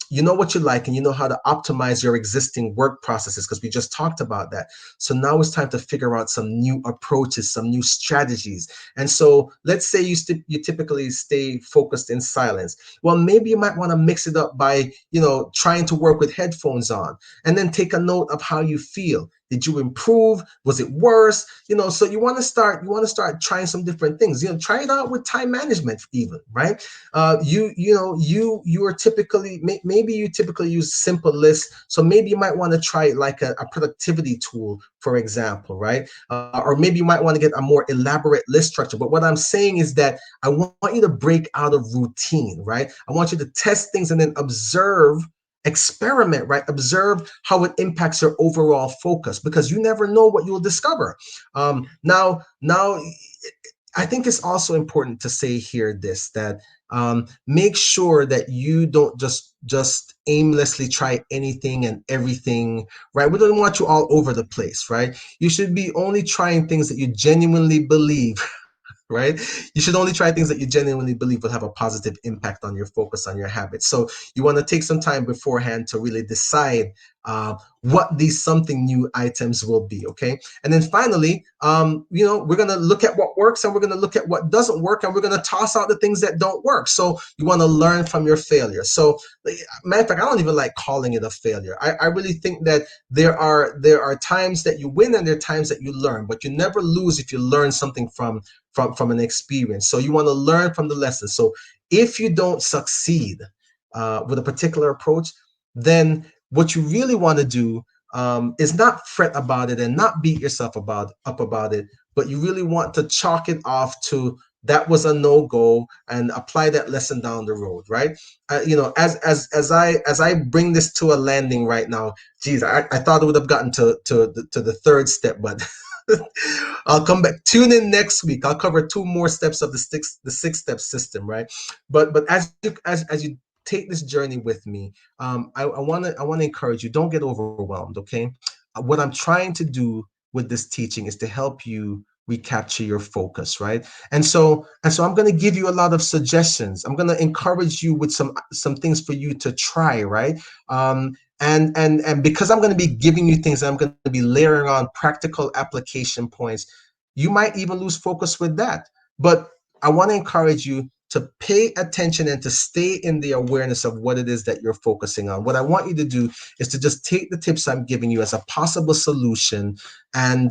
Speaker 1: You know what you like, and you know how to optimize your existing work processes, because we just talked about that. So now it's time to figure out some new approaches, some new strategies. And so let's say you typically stay focused in silence. Well, maybe you might want to mix it up by trying to work with headphones on, and then take a note of how you feel. Did you improve? Was it worse? So you want to start trying some different things. Try it out with time management even, right? You are typically, maybe you typically use simple lists. So maybe you might want to try like a productivity tool, for example, right? Or maybe you might want to get a more elaborate list structure. But what I'm saying is that I want you to break out of routine, right? I want you to test things and then experiment, right? Observe how it impacts your overall focus, because you never know what you'll discover. Now I think it's also important to say here this, that make sure that you don't just aimlessly try anything and everything, right? We don't want you all over the place, right? You should be only trying things that you genuinely believe, right? You should only try things that you genuinely believe will have a positive impact on your focus, on your habits. So you want to take some time beforehand to really decide what these something new items will be, okay? And then finally, we're going to look at what works and we're going to look at what doesn't work, and we're going to toss out the things that don't work. So you want to learn from your failure. So matter of fact, I don't even like calling it a failure. I really think that there are times that you win and there are times that you learn, but you never lose if you learn something from an experience. So you want to learn from the lesson. So if you don't succeed with a particular approach, then what you really want to do is not fret about it and not beat yourself up about it, but you really want to chalk it off to that was a no-go and apply that lesson down the road, right? As I bring this to a landing right now, geez, I thought it would have gotten to the third step, but I'll come back. Tune in next week. I'll cover two more steps of the six-step system, right? But as you take this journey with me, I want to encourage you. Don't get overwhelmed. Okay, what I'm trying to do with this teaching is to help you recapture your focus, right? And so I'm going to give you a lot of suggestions. I'm going to encourage you with some things for you to try, right? And because I'm going to be giving you things, I'm going to be layering on practical application points, you might even lose focus with that. But I want to encourage you to pay attention and to stay in the awareness of what it is that you're focusing on. What I want you to do is to just take the tips I'm giving you as a possible solution and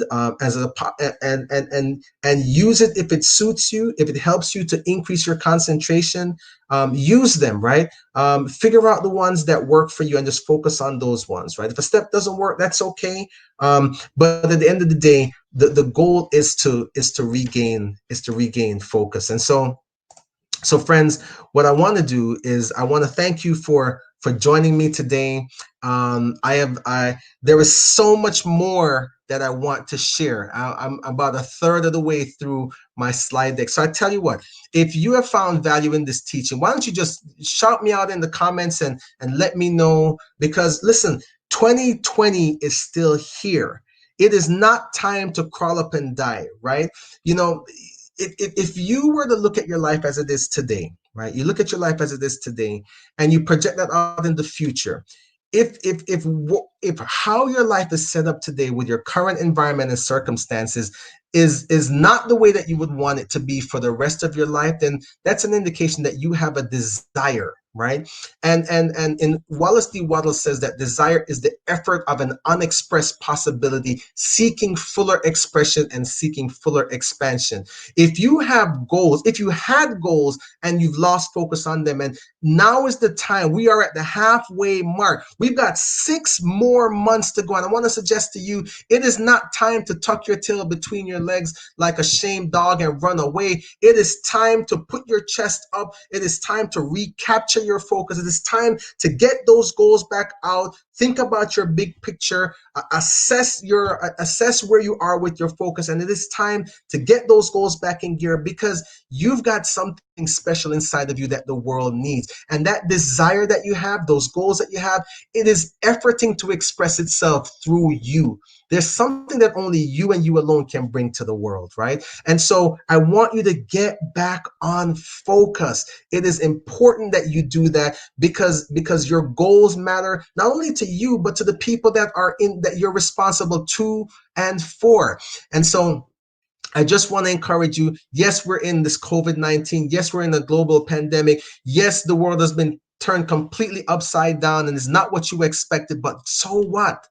Speaker 1: use it if it suits you, if it helps you to increase your concentration. Use them, right? Figure out the ones that work for you and just focus on those ones, right? If a step doesn't work, that's okay. But at the end of the day, the goal is to regain focus. And so friends, what I want to do is I want to thank you for joining me today. There is so much more that I want to share. I'm about a third of the way through my slide deck. So I tell you what, if you have found value in this teaching, why don't you just shout me out in the comments and let me know, because listen, 2020 is still here. It is not time to crawl up and die, right? If you were to look at your life as it is today, right? You look at your life as it is today, and you project that out in the future. If how your life is set up today with your current environment and circumstances is not the way that you would want it to be for the rest of your life, then that's an indication that you have a desire, right? And in Wallace D. Wattles says that desire is the effort of an unexpressed possibility, seeking fuller expression and seeking fuller expansion. If you have goals, if you had goals and you've lost focus on them, and now is the time, we are at the halfway mark. We've got 6 more months to go. And I want to suggest to you, it is not time to tuck your tail between your legs like a shamed dog and run away. It is time to put your chest up. It is time to recapture your focus. It is time to get those goals back out. Think about your big picture, assess where you are with your focus, and it is time to get those goals back in gear, because you've got something special inside of you that the world needs. And that desire that you have, those goals that you have, it is efforting to express itself through you. There's something that only you and you alone can bring to the world, right? And so I want you to get back on focus. It is important that you do that, because your goals matter not only to you, but to the people that you're responsible to and for. And so I just want to encourage you. Yes, we're in this COVID-19. Yes, we're in a global pandemic. Yes, the world has been turned completely upside down and is not what you expected. But so what?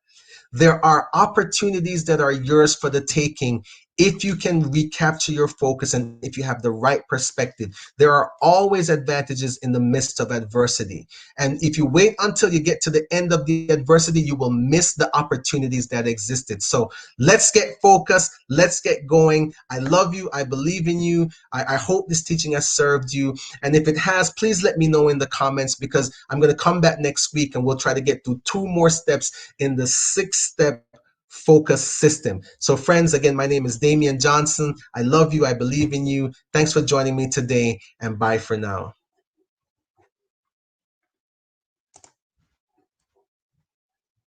Speaker 1: There are opportunities that are yours for the taking if you can recapture your focus and if you have the right perspective. There are always advantages in the midst of adversity. And if you wait until you get to the end of the adversity, you will miss the opportunities that existed. So let's get focused. Let's get going. I love you. I believe in you. I hope this teaching has served you. And if it has, please let me know in the comments, because I'm going to come back next week and we'll try to get through 2 more steps in the 6-step focus system. So friends, again, my name is Damian Johnson. I love you. I believe in you. Thanks for joining me today, and bye for now.